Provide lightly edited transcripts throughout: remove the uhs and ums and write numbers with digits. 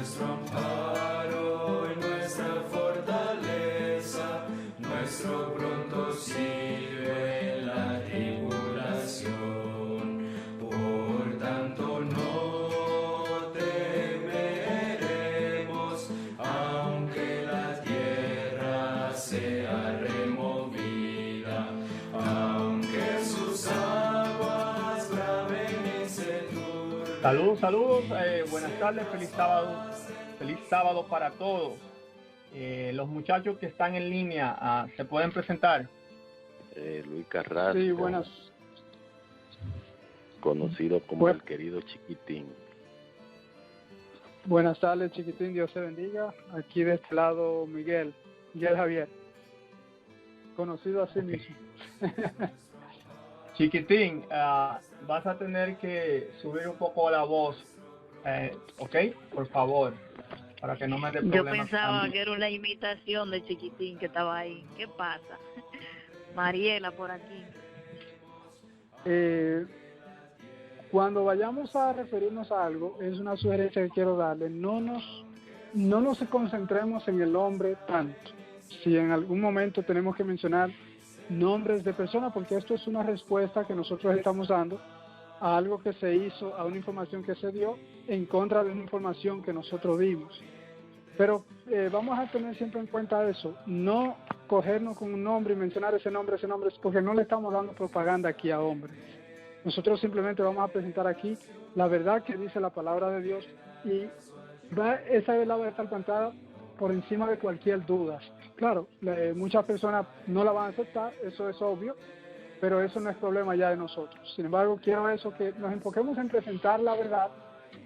nuestro amparo y nuestra fortaleza, nuestro pronto auxilio en la tribulación. Por tanto no temeremos, aunque la tierra sea removida, aunque sus aguas braven y se turben. Saludos, buenas tardes, feliz sábado para todos. Los muchachos que están en línea, ¿se pueden presentar? Luis Carrasco, sí, buenas. Conocido como el querido Chiquitín. Buenas tardes, Chiquitín, Dios te bendiga. Aquí de este lado Miguel Javier, conocido así mismo. Chiquitín, vas a tener que subir un poco la voz, ¿ok? Por favor, para que no me dé problemas. Yo pensaba que era una imitación de Chiquitín que estaba ahí. ¿Qué pasa? Mariela por aquí. Cuando vayamos a referirnos a algo, es una sugerencia que quiero darle, no nos concentremos en el nombre tanto. Si en algún momento tenemos que mencionar nombres de personas, porque esto es una respuesta que nosotros estamos dando a algo que se hizo, a una información que se dio en contra de una información que nosotros dimos. Pero vamos a tener siempre en cuenta eso, no cogernos con un nombre y mencionar ese nombre, porque no le estamos dando propaganda aquí a hombres. Nosotros simplemente vamos a presentar aquí la verdad que dice la palabra de Dios, y esa verdad va a estar plantada por encima de cualquier duda. Claro, muchas personas no la van a aceptar, eso es obvio, pero eso no es problema ya de nosotros. Sin embargo, quiero eso, que nos enfoquemos en presentar la verdad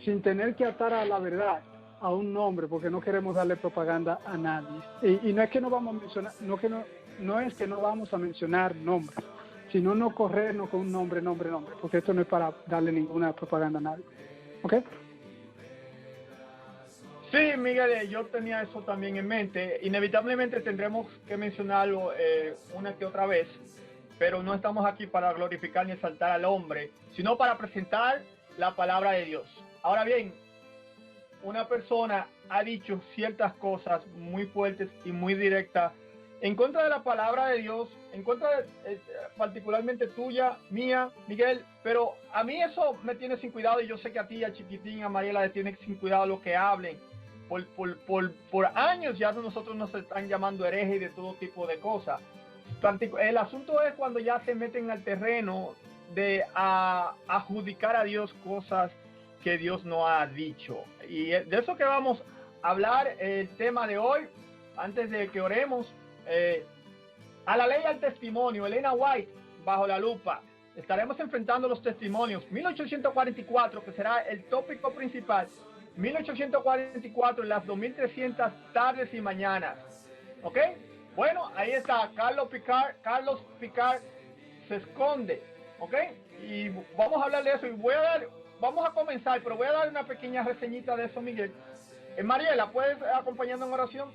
sin tener que atar a la verdad a un nombre, porque no queremos darle propaganda a nadie. Y no es que no vamos a mencionar, no es que no vamos a mencionar nombres, sino no corrernos con un nombre, porque esto no es para darle ninguna propaganda a nadie. ¿Ok? Sí, Miguel, yo tenía eso también en mente. Inevitablemente tendremos que mencionarlo una que otra vez, pero no estamos aquí para glorificar ni exaltar al hombre, sino para presentar la palabra de Dios. Ahora bien, una persona ha dicho ciertas cosas muy fuertes y muy directas en contra de la palabra de Dios, en contra de, particularmente tuya, mía, Miguel, pero a mí eso me tiene sin cuidado, y yo sé que a ti, a Chiquitín, a Mariela, le tiene sin cuidado lo que hablen. Por años ya nosotros nos están llamando herejes y de todo tipo de cosas. El asunto es cuando ya se meten al terreno de adjudicar a Dios cosas que Dios no ha dicho. Y de eso que vamos a hablar el tema de hoy, antes de que oremos. A la ley y al testimonio, Elena White, bajo la lupa. Estaremos enfrentando los testimonios. 1844, que será el tópico principal. 1844 en las 2300 tardes y mañanas. ¿Ok? Bueno, ahí está Carlos Picard se esconde. ¿Ok? Y vamos a hablar de eso. Y vamos a comenzar, pero voy a dar una pequeña reseñita de eso, Miguel. Mariela, ¿puedes acompañarnos en oración?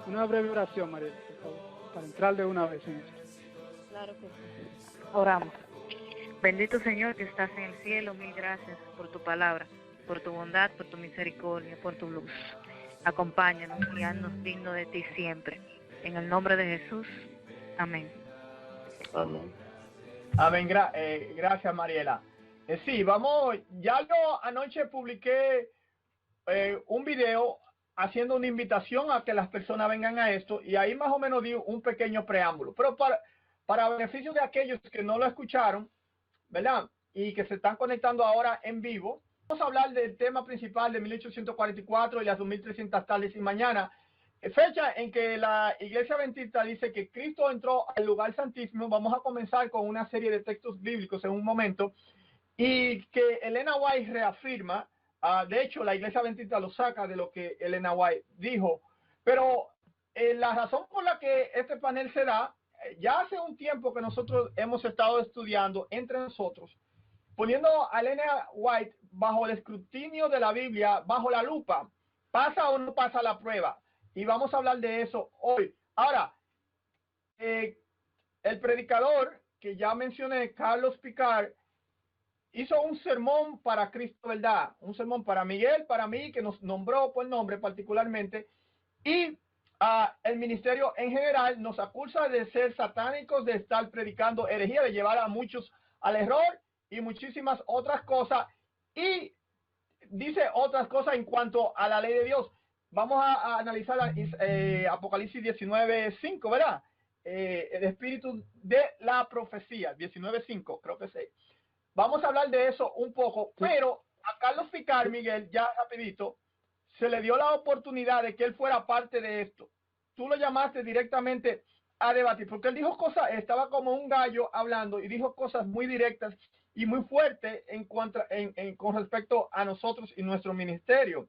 Una breve oración, María, por favor, para entrar de una vez en esto. Claro que sí. Oramos. Bendito Señor que estás en el cielo, mil gracias por tu palabra, por tu bondad, por tu misericordia, por tu luz. Acompáñanos y haznos dignos de ti siempre. En el nombre de Jesús. Amén. Amén. Amén, gracias, Mariela. Sí, ya yo anoche publiqué un video haciendo una invitación a que las personas vengan a esto, y ahí más o menos di un pequeño preámbulo, pero para beneficio de aquellos que no lo escucharon, ¿verdad? Y que se están conectando ahora en vivo, vamos a hablar del tema principal de 1844 y las 2300 tardes y mañana, fecha en que la Iglesia Adventista dice que Cristo entró al lugar santísimo. Vamos a comenzar con una serie de textos bíblicos en un momento, y que Elena White reafirma. De hecho, la Iglesia Adventista lo saca de lo que Elena White dijo. Pero la razón por la que este panel se da, ya hace un tiempo que nosotros hemos estado estudiando entre nosotros, poniendo a Elena White bajo el escrutinio de la Biblia, bajo la lupa. ¿Pasa o no pasa la prueba? Y vamos a hablar de eso hoy. Ahora, el predicador que ya mencioné, Carlos Picard, hizo un sermón para Cristo, ¿verdad? Un sermón para Miguel, para mí, que nos nombró por nombre particularmente, y el ministerio en general nos acusa de ser satánicos, de estar predicando herejía, de llevar a muchos al error y muchísimas otras cosas, y dice otras cosas en cuanto a la ley de Dios. Vamos a analizar Apocalipsis 19:5, ¿verdad? El espíritu de la profecía, 19:5, creo que sí. Vamos a hablar de eso un poco, pero a Carlos Ficar, Miguel, ya rapidito, se le dio la oportunidad de que él fuera parte de esto. Tú lo llamaste directamente a debatir, porque él dijo cosas, estaba como un gallo hablando y dijo cosas muy directas y muy fuertes con respecto a nosotros y nuestro ministerio.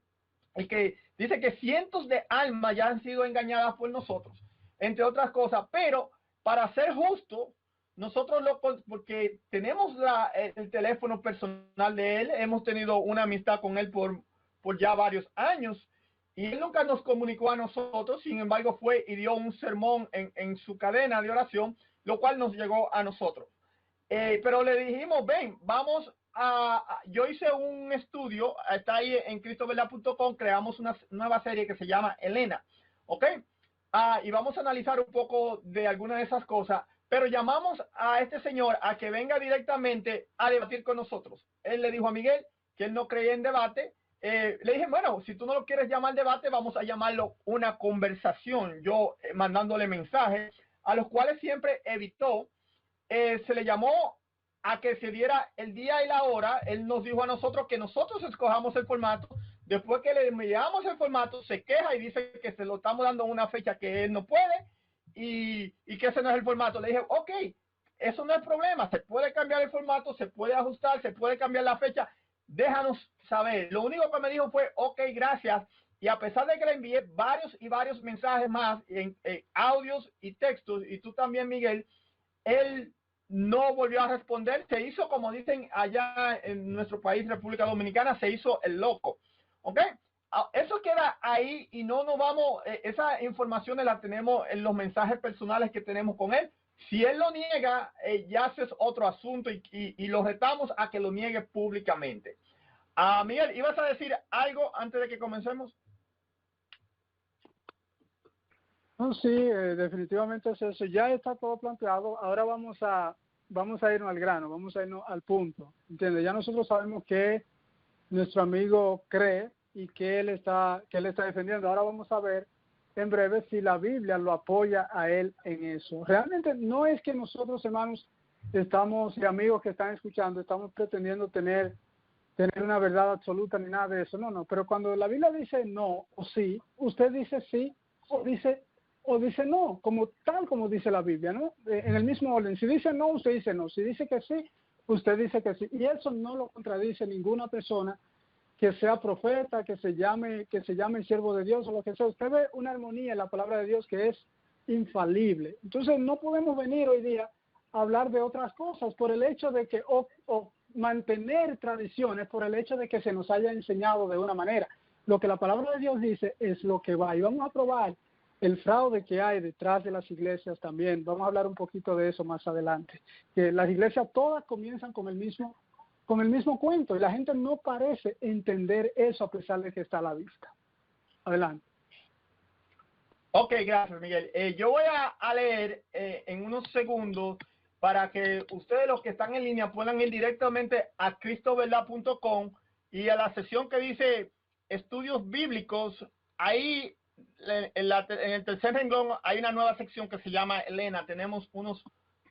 El que dice que cientos de almas ya han sido engañadas por nosotros, entre otras cosas, pero para ser justo, nosotros porque tenemos el teléfono personal de él, hemos tenido una amistad con él por ya varios años, y él nunca nos comunicó a nosotros, sin embargo fue y dio un sermón en su cadena de oración, lo cual nos llegó a nosotros. Pero le dijimos, ven, vamos yo hice un estudio, está ahí en cristoverdad.com, creamos una nueva serie que se llama Elena, ¿ok? Y vamos a analizar un poco de algunas de esas cosas, pero llamamos a este señor a que venga directamente a debatir con nosotros. Él le dijo a Miguel que él no creía en debate. Le dije, bueno, si tú no lo quieres llamar debate, vamos a llamarlo una conversación. Yo mandándole mensajes, a los cuales siempre evitó. Se le llamó a que se diera el día y la hora. Él nos dijo a nosotros que nosotros escojamos el formato. Después que le enviamos el formato, se queja y dice que se lo estamos dando una fecha que él no puede y que ese no es el formato. Le dije, ok, eso no es problema, se puede cambiar el formato, se puede ajustar, se puede cambiar la fecha, déjanos saber. Lo único que me dijo fue, ok, gracias. Y a pesar de que le envié varios mensajes más en audios y textos, y tú también, Miguel, él no volvió a responder. Se hizo, como dicen allá en nuestro país, República Dominicana, se hizo el loco. ¿Ok? Eso queda ahí y no nos vamos, esa información la tenemos en los mensajes personales que tenemos con él. Si él lo niega, ya ese es otro asunto y lo retamos a que lo niegue públicamente. Miguel, ¿ibas a decir algo antes de que comencemos? No, sí, definitivamente es eso. Ya está todo planteado. Ahora vamos a irnos al grano, vamos a irnos al punto. ¿Entiendes? Ya nosotros sabemos que nuestro amigo cree y que él está defendiendo. Ahora vamos a ver en breve si la Biblia lo apoya a él en eso. Realmente no es que nosotros, hermanos, y amigos que están escuchando, estamos pretendiendo tener una verdad absoluta ni nada de eso. No, pero cuando la Biblia dice no o sí, usted dice sí o dice no, como dice la Biblia, ¿no? En el mismo orden. Si dice no, usted dice no. Si dice que sí, usted dice que sí. Y eso no lo contradice ninguna persona que sea profeta, que se llame siervo de Dios o lo que sea. Usted ve una armonía en la palabra de Dios que es infalible. Entonces no podemos venir hoy día a hablar de otras cosas por el hecho de que o mantener tradiciones por el hecho de que se nos haya enseñado de una manera. Lo que la palabra de Dios dice es lo que va. Y vamos a probar el fraude que hay detrás de las iglesias también. Vamos a hablar un poquito de eso más adelante. Que las iglesias todas comienzan con el mismo cuento y la gente no parece entender eso a pesar de que está a la vista. Adelante. Ok, gracias, Miguel. Yo voy a leer en unos segundos para que ustedes, los que están en línea, puedan ir directamente a cristoverdad.com y a la sección que dice estudios bíblicos. Ahí en el tercer renglón hay una nueva sección que se llama Elena. Tenemos unos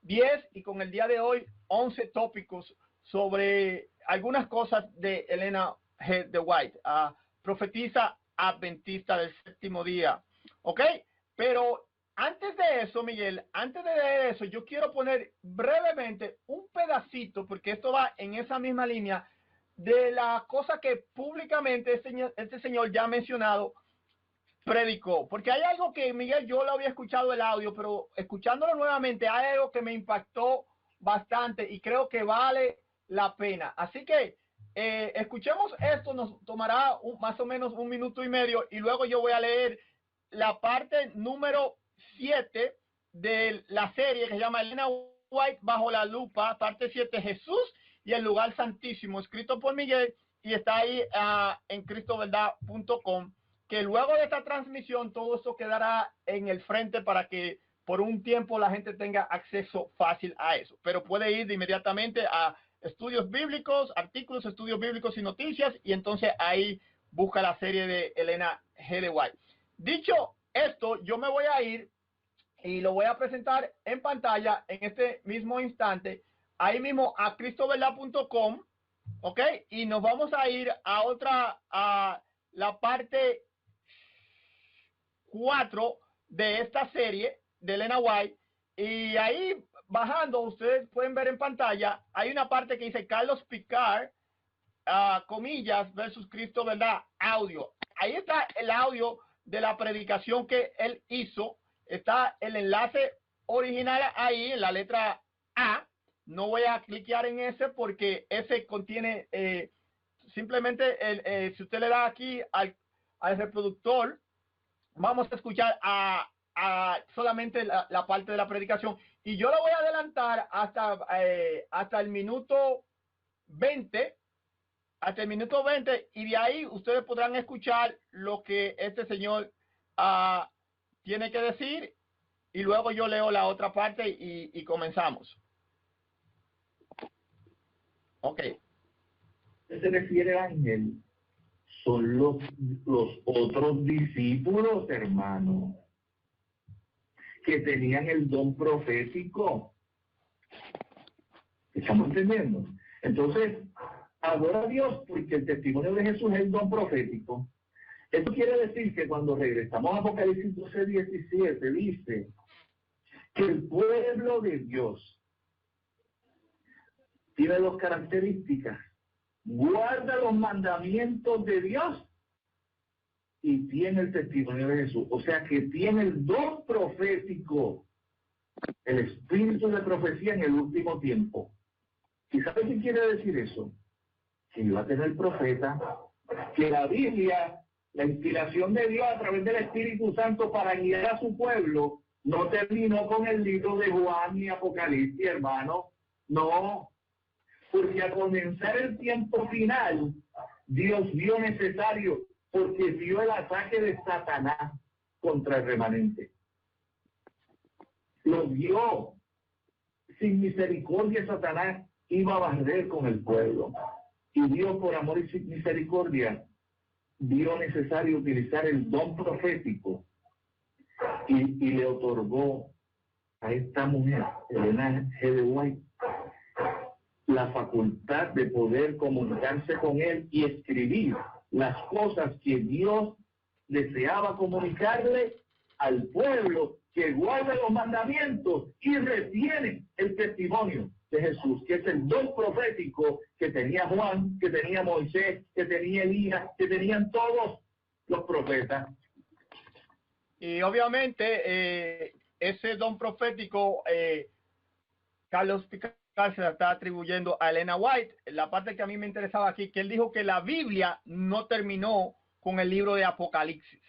10 y con el día de hoy 11 tópicos sobre algunas cosas de Elena G. de White, profetisa adventista del séptimo día. ¿Ok? Pero antes de eso, Miguel, antes de leer eso, yo quiero poner brevemente un pedacito, porque esto va en esa misma línea, de la cosa que públicamente este señor ya ha mencionado, predicó. Porque hay algo que, Miguel, yo lo había escuchado el audio, pero escuchándolo nuevamente, hay algo que me impactó bastante y creo que vale la pena. Así que escuchemos esto, nos tomará más o menos 1 minuto y medio y luego yo voy a leer la parte número 7 de la serie que se llama Elena White bajo la lupa, parte 7, Jesús y el lugar santísimo, escrito por Miguel, y está ahí en cristoverdad.com, que luego de esta transmisión todo eso quedará en el frente para que por un tiempo la gente tenga acceso fácil a eso, pero puede ir de inmediatamente a estudios bíblicos, artículos, estudios bíblicos y noticias, y entonces ahí busca la serie de Elena G. de White. Dicho esto, yo me voy a ir y lo voy a presentar en pantalla en este mismo instante, ahí mismo a cristoverdad.com, ¿ok? Y nos vamos a ir a la parte 4 de esta serie de Elena White, y ahí bajando ustedes pueden ver en pantalla, hay una parte que dice Carlos Picard, comillas, versus Cristo Verdad, audio. Ahí está el audio de la predicación que él hizo, está el enlace original ahí en la letra A. No voy a cliquear en ese porque ese contiene simplemente si usted le da aquí al reproductor, vamos a escuchar solamente la parte de la predicación, y yo lo voy a adelantar hasta el minuto 20, y de ahí ustedes podrán escuchar lo que este señor tiene que decir, y luego yo leo la otra parte y comenzamos. Ok. Se refiere a ángel, son los otros discípulos, hermano, que tenían el don profético. ¿Estamos entendiendo? Entonces, adora a Dios porque el testimonio de Jesús es el don profético. Esto quiere decir que cuando regresamos a Apocalipsis 12:17, dice que el pueblo de Dios tiene dos características: guarda los mandamientos de Dios y tiene el testimonio de Jesús. O sea que tiene el don profético, el espíritu de profecía en el último tiempo. ¿Y sabe qué quiere decir eso? Que iba a tener profeta, que la Biblia, la inspiración de Dios a través del Espíritu Santo para guiar a su pueblo, no terminó con el libro de Juan ni Apocalipsis, hermano. No, porque al comenzar el tiempo final, Dios vio necesario, porque vio el ataque de Satanás contra el remanente. Lo vio. Sin misericordia, Satanás iba a barrer con el pueblo. Y Dios, por amor y misericordia, vio necesario utilizar el don profético y le otorgó a esta mujer, Elena G. de White, la facultad de poder comunicarse con él y escribir las cosas que Dios deseaba comunicarle al pueblo, que guarda los mandamientos y retiene el testimonio de Jesús, que es el don profético que tenía Juan, que tenía Moisés, que tenía Elías, que tenían todos los profetas. Y obviamente ese don profético, Carlos Picard se la está atribuyendo a Elena White. La parte que a mí me interesaba aquí, que él dijo que la Biblia no terminó con el libro de Apocalipsis.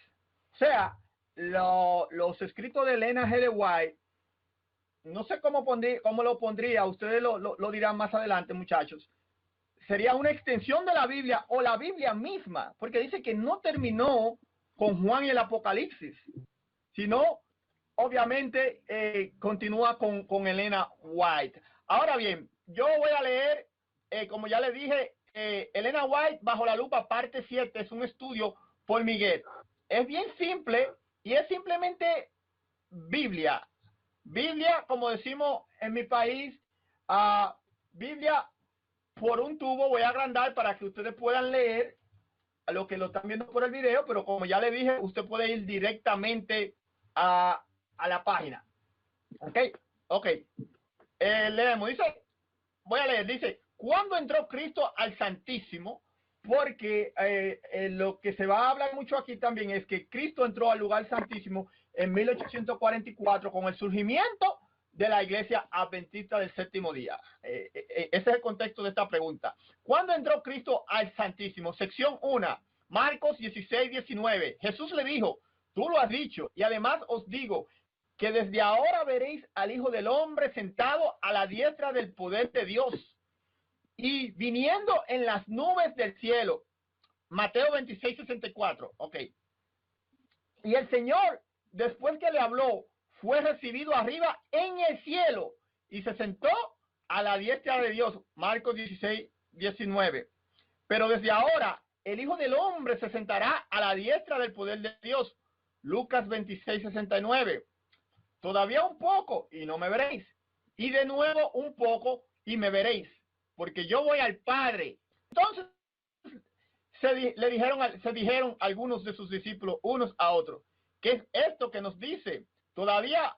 O sea, los escritos de Elena G. de White, no sé cómo lo pondría, ustedes lo dirán más adelante, muchachos. Sería una extensión de la Biblia o la Biblia misma, porque dice que no terminó con Juan y el Apocalipsis, sino obviamente continúa con Elena White. Ahora bien, yo voy a leer, como ya le dije, Elena White bajo la lupa parte 7, es un estudio por Miguel. Es bien simple y es simplemente Biblia. Biblia, como decimos en mi país, Biblia por un tubo. Voy a agrandar para que ustedes puedan leer a lo que lo están viendo por el video, pero como ya le dije, usted puede ir directamente a la página. Ok. Leemos, dice, voy a leer, dice, ¿cuándo entró Cristo al Santísimo? Porque lo que se va a hablar mucho aquí también es que Cristo entró al lugar santísimo en 1844 con el surgimiento de la Iglesia Adventista del Séptimo Día. Ese es el contexto de esta pregunta. ¿Cuándo entró Cristo al Santísimo? Sección 1, Marcos 16:19. Jesús le dijo, tú lo has dicho, y además os digo que desde ahora veréis al Hijo del Hombre sentado a la diestra del poder de Dios y viniendo en las nubes del cielo. Mateo 26:64. Ok. Y el Señor, después que le habló, fue recibido arriba en el cielo y se sentó a la diestra de Dios. Marcos 16:19. Pero desde ahora el Hijo del Hombre se sentará a la diestra del poder de Dios. Lucas 26:69. Todavía un poco y no me veréis. Y de nuevo un poco y me veréis. Porque yo voy al Padre. Entonces se dijeron algunos de sus discípulos unos a otros. ¿Qué es esto que nos dice? Todavía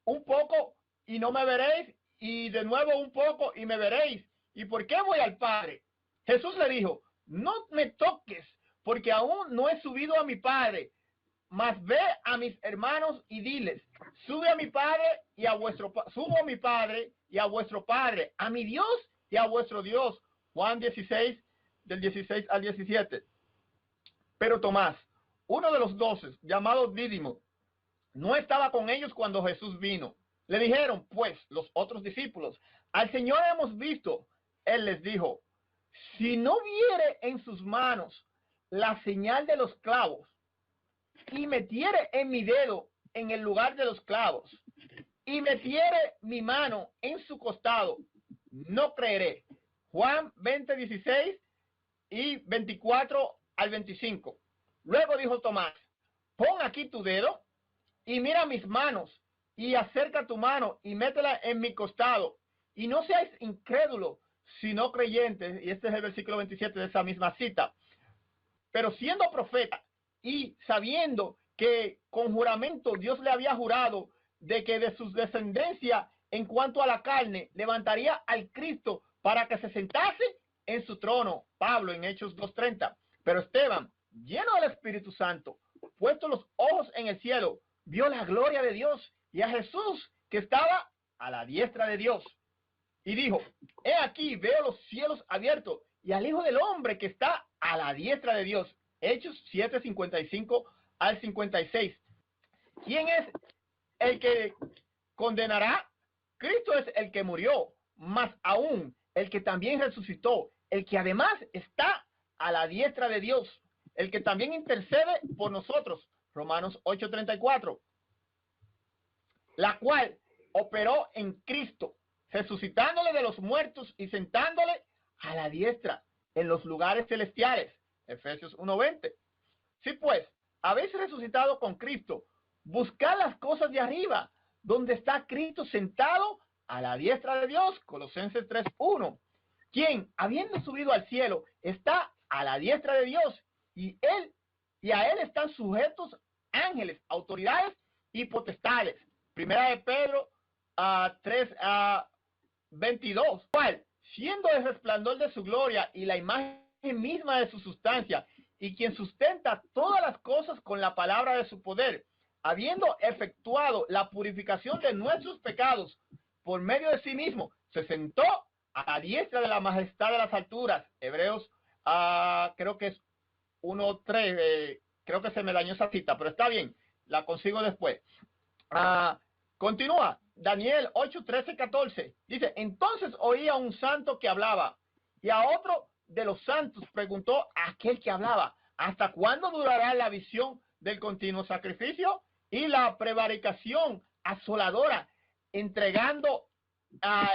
un poco y no me veréis. Y de nuevo un poco y me veréis. ¿Y por qué voy al Padre? Jesús le dijo, no me toques, porque aún no he subido a mi Padre, mas ve a mis hermanos y diles, sube a mi Padre y a vuestro subo a mi Padre y a vuestro Padre, a mi Dios y a vuestro Dios. Juan 16, del 16 al 17. Pero Tomás, uno de los 12, llamado Dídimo, no estaba con ellos cuando Jesús vino. Le dijeron, pues, los otros discípulos, al Señor hemos visto. Él les dijo, si no viere en sus manos la señal de los clavos, y metiere en mi dedo en el lugar de los clavos, y metiere mi mano en su costado, no creeré. Juan 20:16 y 24 al 25. Luego dijo Tomás, pon aquí tu dedo y mira mis manos, y acerca tu mano y métela en mi costado, y no seáis incrédulos, sino creyentes. Y este es el versículo 27 de esa misma cita. Pero siendo profeta y sabiendo que con juramento Dios le había jurado de que de su descendencia en cuanto a la carne levantaría al Cristo para que se sentase en su trono. Pablo en Hechos 2:30. Pero Esteban, lleno del Espíritu Santo, puesto los ojos en el cielo, vio la gloria de Dios y a Jesús que estaba a la diestra de Dios. Y dijo, he aquí, veo los cielos abiertos y al Hijo del Hombre que está a la diestra de Dios. Hechos 7:55 al 56. ¿Quién es el que condenará? Cristo es el que murió, más aún el que también resucitó, el que además está a la diestra de Dios, el que también intercede por nosotros. Romanos 8:34. La cual operó en Cristo, resucitándole de los muertos y sentándole a la diestra en los lugares celestiales. Efesios 1:20. Sí, pues, habéis resucitado con Cristo, buscad las cosas de arriba, donde está Cristo sentado a la diestra de Dios. Colosenses 3:1. Quien, habiendo subido al cielo, está a la diestra de Dios, y a él están sujetos ángeles, autoridades y potestades. Primera de Pedro 3:22. ¿Cuál? Siendo el resplandor de su gloria y la imagen misma de su sustancia, y quien sustenta todas las cosas con la palabra de su poder, habiendo efectuado la purificación de nuestros pecados por medio de sí mismo, se sentó a la diestra de la majestad de las alturas. Hebreos, creo que es 1:3, creo que se me dañó esa cita, pero está bien, la consigo después. Continúa, Daniel 8:13-14, dice, entonces oí a un santo que hablaba, y a otro de los santos preguntó a aquel que hablaba, ¿hasta cuándo durará la visión del continuo sacrificio y la prevaricación asoladora, entregando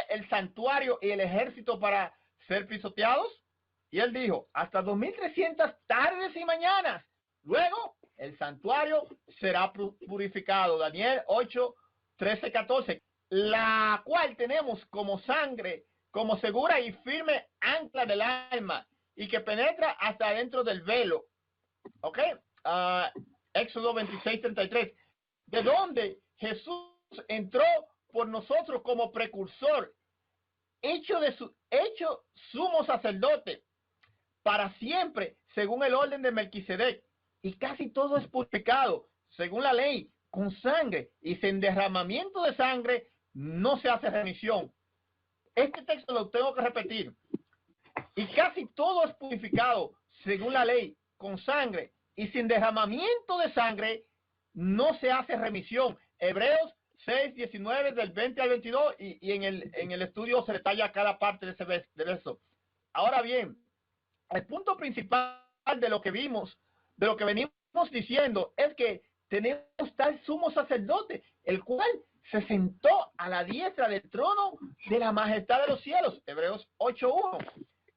el santuario y el ejército para ser pisoteados? Y él dijo, hasta 2300 tardes y mañanas. Luego el santuario será purificado. Daniel 8:13-14, la cual tenemos como sangre, como segura y firme ancla del alma, y que penetra hasta dentro del velo. ¿Ok? Éxodo 26:33, de donde Jesús entró por nosotros como precursor, hecho sumo sacerdote para siempre, según el orden de Melquisedec, y casi todo es purificado, según la ley, con sangre, y sin derramamiento de sangre no se hace remisión. Este texto lo tengo que repetir. Y casi todo es purificado, según la ley, con sangre, y sin derramamiento de sangre no se hace remisión. Hebreos 6, 19, del 20 al 22, y en el estudio se detalla cada parte de ese verso. Ahora bien, el punto principal de lo que vimos, de lo que venimos diciendo, es que tenemos tal sumo sacerdote, el cual se sentó a la diestra del trono de la majestad de los cielos, Hebreos 8:1.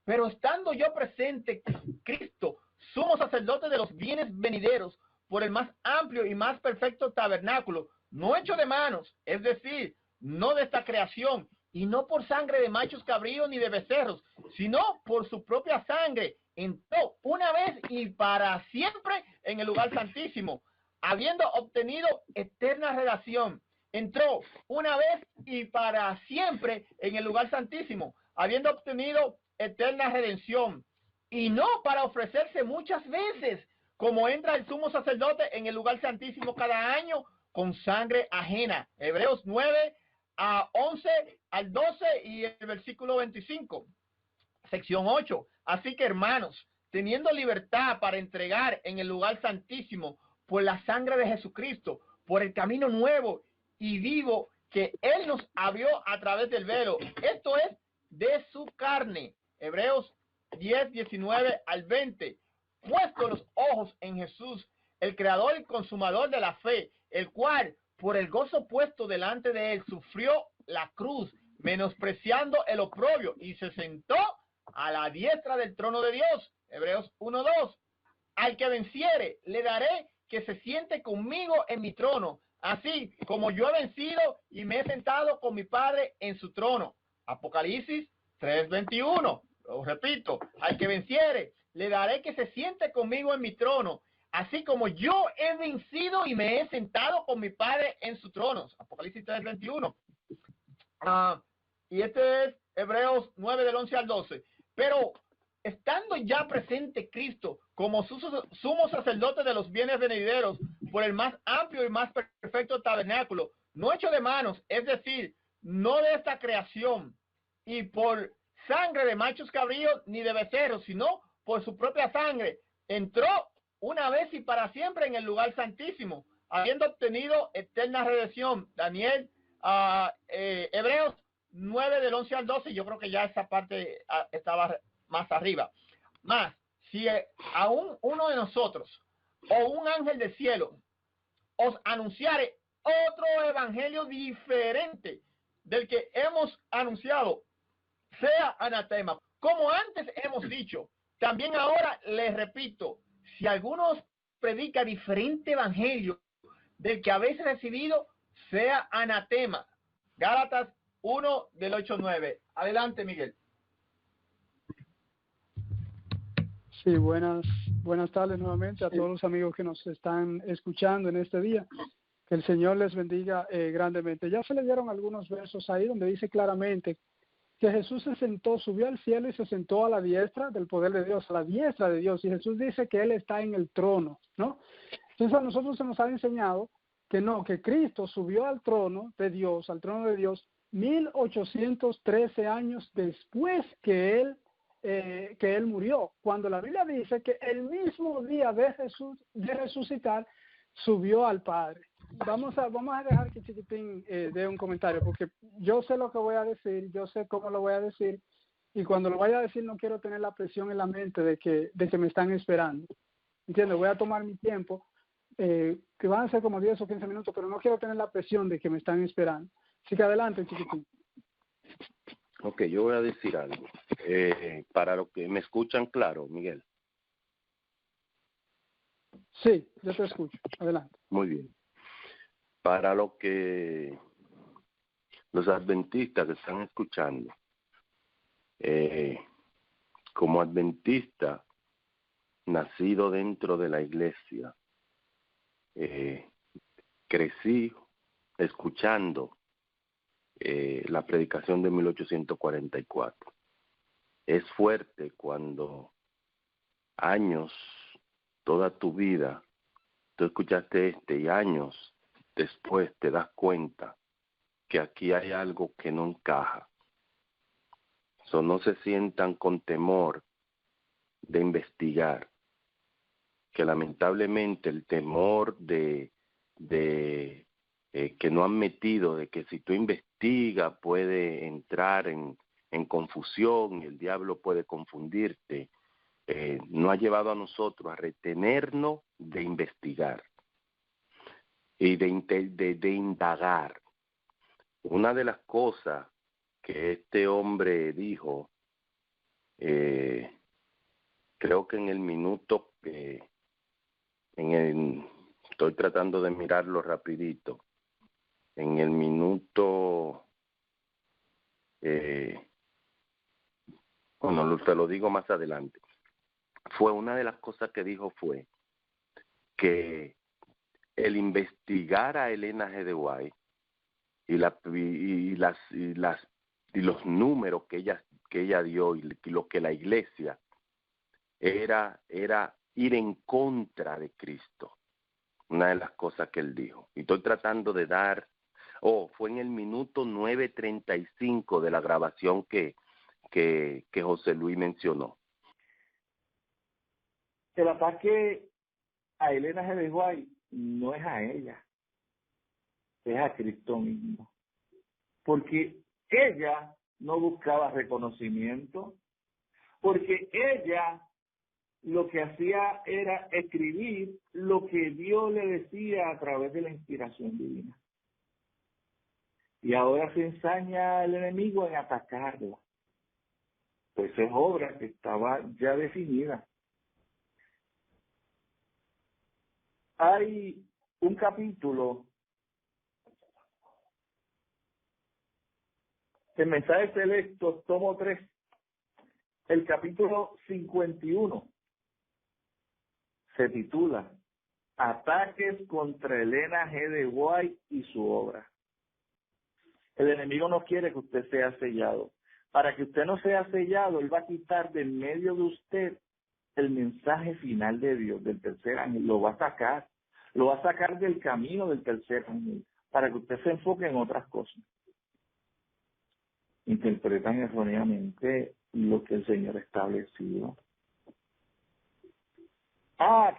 Pero estando yo presente, Cristo, sumo sacerdote de los bienes venideros, por el más amplio y más perfecto tabernáculo, no hecho de manos, es decir, no de esta creación, y no por sangre de machos cabríos ni de becerros, sino por su propia sangre, entró una vez y para siempre en el lugar santísimo, habiendo obtenido eterna relación. Entró una vez y para siempre en el lugar santísimo, habiendo obtenido eterna redención, y no para ofrecerse muchas veces, como entra el sumo sacerdote en el lugar santísimo cada año con sangre ajena. Hebreos 9, a 11 al 12 y el versículo 25. Sección 8. Así que, hermanos, teniendo libertad para entregar en el lugar santísimo por la sangre de Jesucristo, por el camino nuevo y vivo que Él nos abrió a través del velo, esto es, de su carne. Hebreos 10, 19 al 20. Puesto los ojos en Jesús, el creador y consumador de la fe, el cual, por el gozo puesto delante de él, sufrió la cruz, menospreciando el oprobio, y se sentó a la diestra del trono de Dios. Hebreos 1:2. Al que venciere, le daré que se siente conmigo en mi trono, así como yo he vencido y me he sentado con mi Padre en su trono. Apocalipsis 3:21. Lo repito, al que venciere, le daré que se siente conmigo en mi trono, así como yo he vencido y me he sentado con mi Padre en su trono. Apocalipsis 3:21. Y este es Hebreos 9, del 11 al 12. Pero estando ya presente Cristo como sumo sacerdote de los bienes venideros, por el más amplio y más perfecto tabernáculo, no hecho de manos, es decir, no de esta creación, y por sangre de machos cabríos ni de becerros, sino por su propia sangre, entró una vez y para siempre en el lugar santísimo, habiendo obtenido eterna redención. Daniel, Hebreos 9, del 11 al 12, yo creo que ya esa parte estaba más arriba. Más, si aún uno de nosotros o un ángel del cielo os anunciare otro evangelio diferente del que hemos anunciado, sea anatema. Como antes hemos dicho, también ahora les repito, si alguno predica diferente evangelio del que habéis recibido, sea anatema. Gálatas 1, del 8-9. Adelante, Miguel. Sí, buenas tardes nuevamente a todos los amigos que nos están escuchando en este día. Que el Señor les bendiga grandemente. Ya se leyeron algunos versos ahí donde dice claramente que Jesús se sentó, subió al cielo y se sentó a la diestra del poder de Dios, a la diestra de Dios. Y Jesús dice que Él está en el trono, ¿no? Entonces a nosotros se nos ha enseñado que no, que Cristo subió al trono de Dios, 1813 años después que Él murió. Cuando la Biblia dice que el mismo día de resucitar, subió al Padre. Vamos a dejar que Chiquitín dé un comentario, porque yo sé lo que voy a decir, yo sé cómo lo voy a decir, y cuando lo vaya a decir no quiero tener la presión en la mente de que me están esperando. ¿Entiendes? Voy a tomar mi tiempo, que van a ser como 10 o 15 minutos, pero no quiero tener la presión de que me están esperando. Así que adelante, Chiquitín. Ok, yo voy a decir algo. Para los que me escuchan, claro, Miguel. Sí, yo te escucho. Adelante. Muy bien. Para los adventistas que están escuchando, como adventista, nacido dentro de la iglesia, crecí escuchando la predicación de 1844. Es fuerte cuando años, toda tu vida, tú escuchaste y años después te das cuenta que aquí hay algo que no encaja. No se sientan con temor de investigar, que lamentablemente el temor de que no han metido, de que si tú investigas puede entrar en confusión y el diablo puede confundirte, no ha llevado a nosotros a retenernos de investigar y de indagar. Una de las cosas que este hombre dijo, creo que en el minuto, estoy tratando de mirarlo rapidito, en el minuto, bueno, te lo digo más adelante, fue una de las cosas que dijo fue que el investigar a Elena G. de White y los números que ella dio y lo que la iglesia era ir en contra de Cristo. Una de las cosas que él dijo. Y estoy tratando de dar, fue en el minuto 9:35 de la grabación que José Luis mencionó. El ataque a Elena G. de White no es a ella, es a Cristo mismo. Porque ella no buscaba reconocimiento, porque ella lo que hacía era escribir lo que Dios le decía a través de la inspiración divina. Y ahora se ensaña el enemigo en atacarla. Pues es obra que estaba ya definida. Hay un capítulo en Mensajes Selectos, tomo 3, el capítulo 51, se titula Ataques contra Elena G. de White y su obra. El enemigo no quiere que usted sea sellado. Para que usted no sea sellado, él va a quitar de en medio de usted el mensaje final de Dios, del tercer ángel. Lo va a sacar del camino del tercer ángel, para que usted se enfoque en otras cosas. Interpretan erróneamente lo que el Señor ha establecido.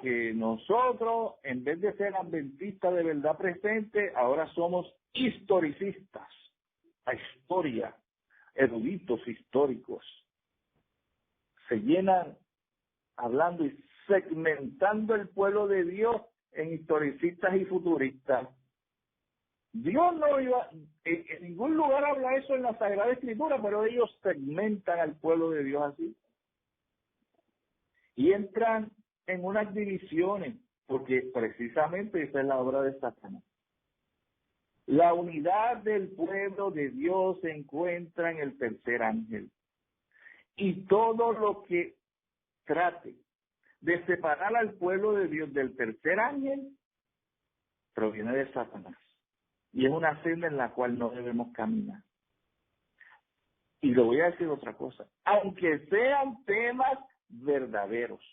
Que nosotros, en vez de ser adventistas de verdad presente, ahora somos historicistas, a historia, eruditos históricos. Se llenan hablando y segmentando el pueblo de Dios en historicistas y futuristas. Dios no iba, en ningún lugar habla eso en la Sagrada Escritura, pero ellos segmentan al pueblo de Dios así. Y entran en unas divisiones, porque precisamente esa es la obra de Satanás. La unidad del pueblo de Dios se encuentra en el tercer ángel. Y todo lo que trate de separar al pueblo de Dios del tercer ángel proviene de Satanás. Y es una senda en la cual no debemos caminar. Y le voy a decir otra cosa. Aunque sean temas verdaderos,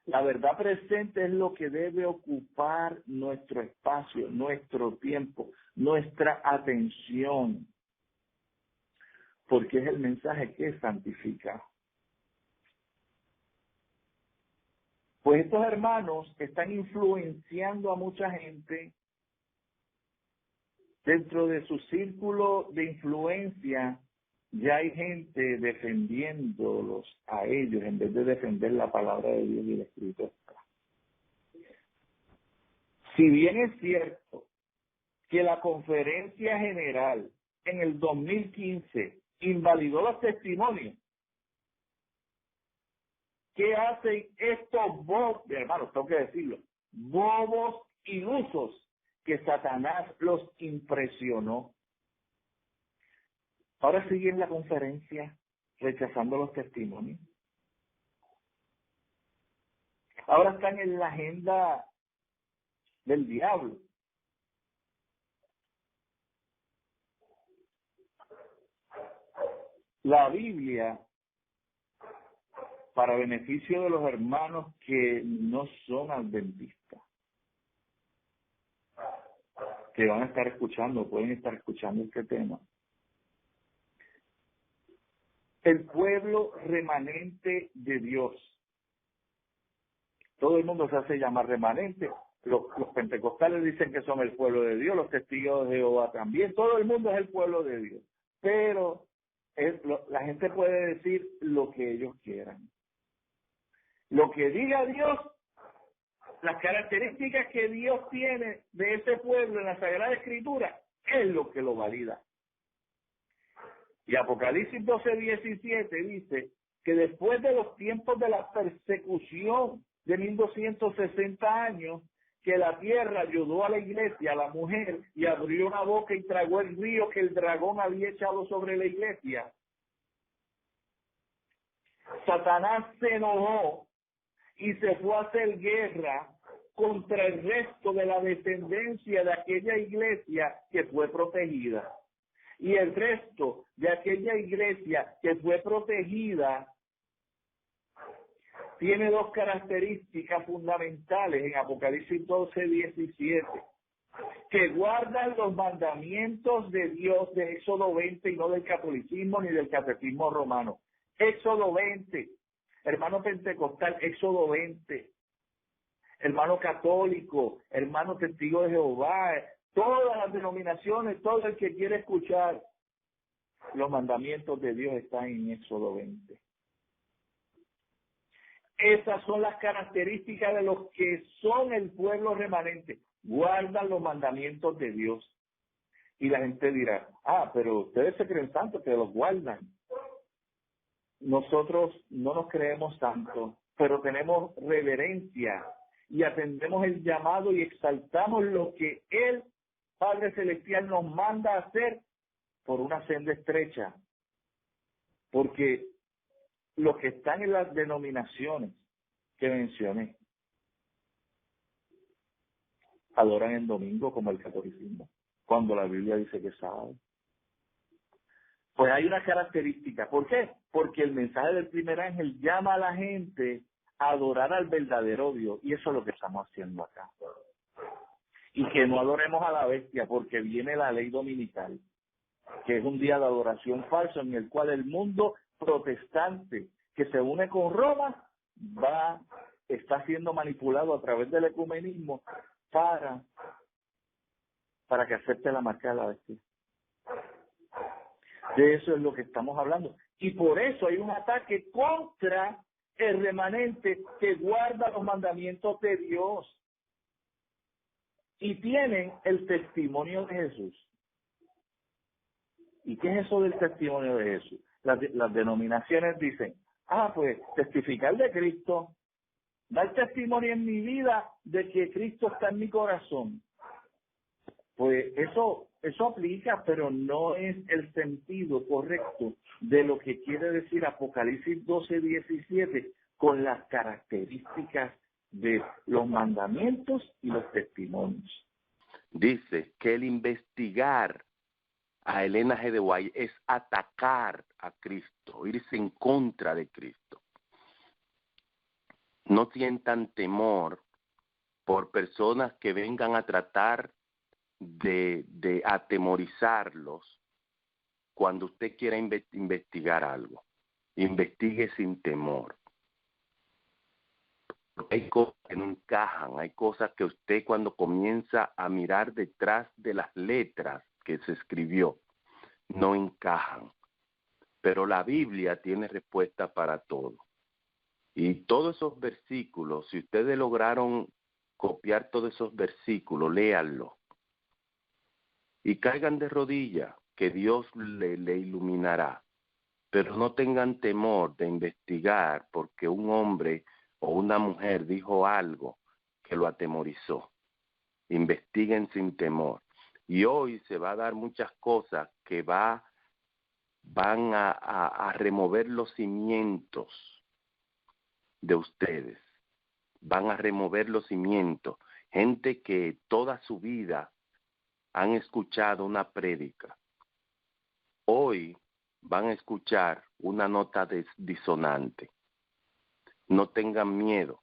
la verdad presente es lo que debe ocupar nuestro espacio, nuestro tiempo, nuestra atención. Porque es el mensaje que santifica. Pues estos hermanos están influenciando a mucha gente. Dentro de su círculo de influencia ya hay gente defendiéndolos a ellos en vez de defender la palabra de Dios y el Espíritu. Si bien es cierto que la Conferencia General en el 2015 invalidó los testimonios, ¿qué hacen estos bobos, hermanos, tengo que decirlo, bobos ilusos que Satanás los impresionó? Ahora siguen la conferencia rechazando los testimonios. Ahora están en la agenda del diablo. La Biblia, para beneficio de los hermanos que no son adventistas, que van a estar escuchando, pueden estar escuchando este tema. El pueblo remanente de Dios. Todo el mundo se hace llamar remanente, los pentecostales dicen que son el pueblo de Dios, los testigos de Jehová también, todo el mundo es el pueblo de Dios, pero la gente puede decir lo que ellos quieran. Lo que diga Dios, las características que Dios tiene de ese pueblo en la Sagrada Escritura, es lo que lo valida. Y Apocalipsis 12:17 dice que después de los tiempos de la persecución de 1260 años, que la tierra ayudó a la iglesia, a la mujer, y abrió una boca y tragó el río que el dragón había echado sobre la iglesia. Satanás se enojó y se fue a hacer guerra contra el resto de la descendencia de aquella iglesia que fue protegida. Y el resto de aquella iglesia que fue protegida tiene dos características fundamentales en Apocalipsis 12:17, que guardan los mandamientos de Dios de Éxodo 20 y no del catolicismo ni del catecismo romano. Éxodo 20, hermano pentecostal, Éxodo 20, hermano católico, hermano testigo de Jehová, todas las denominaciones, todo el que quiere escuchar los mandamientos de Dios están en Éxodo 20. Esas son las características de los que son el pueblo remanente. Guardan los mandamientos de Dios. Y la gente dirá, pero ustedes se creen santos que los guardan. Nosotros no nos creemos santos, pero tenemos reverencia y atendemos el llamado y exaltamos lo que el Padre Celestial nos manda a hacer por una senda estrecha. Porque los que están en las denominaciones que mencioné adoran el domingo como el catolicismo, cuando la Biblia dice que es sábado. Pues hay una característica. ¿Por qué? Porque el mensaje del primer ángel llama a la gente a adorar al verdadero Dios, y eso es lo que estamos haciendo acá. Y que no adoremos a la bestia, porque viene la ley dominical, que es un día de adoración falso en el cual el mundo protestante que se une con Roma está siendo manipulado a través del ecumenismo para que acepte la marca de la bestia. De eso es lo que estamos hablando. Y por eso hay un ataque contra el remanente que guarda los mandamientos de Dios y tienen el testimonio de Jesús. ¿Y qué es eso del testimonio de Jesús? Las denominaciones dicen, pues testificar de Cristo, dar testimonio en mi vida de que Cristo está en mi corazón. Pues eso aplica, pero no es el sentido correcto de lo que quiere decir Apocalipsis 12:17 con las características de los mandamientos y los testimonios. Dice que el investigar a Elena G. de White es atacar a Cristo, irse en contra de Cristo. No sientan temor por personas que vengan a tratar de atemorizarlos cuando usted quiera investigar algo. Investigue sin temor. Hay cosas que no encajan, hay cosas que usted cuando comienza a mirar detrás de las letras que se escribió, no encajan. Pero la Biblia tiene respuesta para todo. Y todos esos versículos, si ustedes lograron copiar todos esos versículos, léanlos. Y caigan de rodillas, que Dios le iluminará. Pero no tengan temor de investigar porque un hombre o una mujer dijo algo que lo atemorizó. Investiguen sin temor. Y hoy se va a dar muchas cosas que van a remover los cimientos de ustedes. Van a remover los cimientos. Gente que toda su vida han escuchado una prédica. Hoy van a escuchar una nota disonante. No tengan miedo.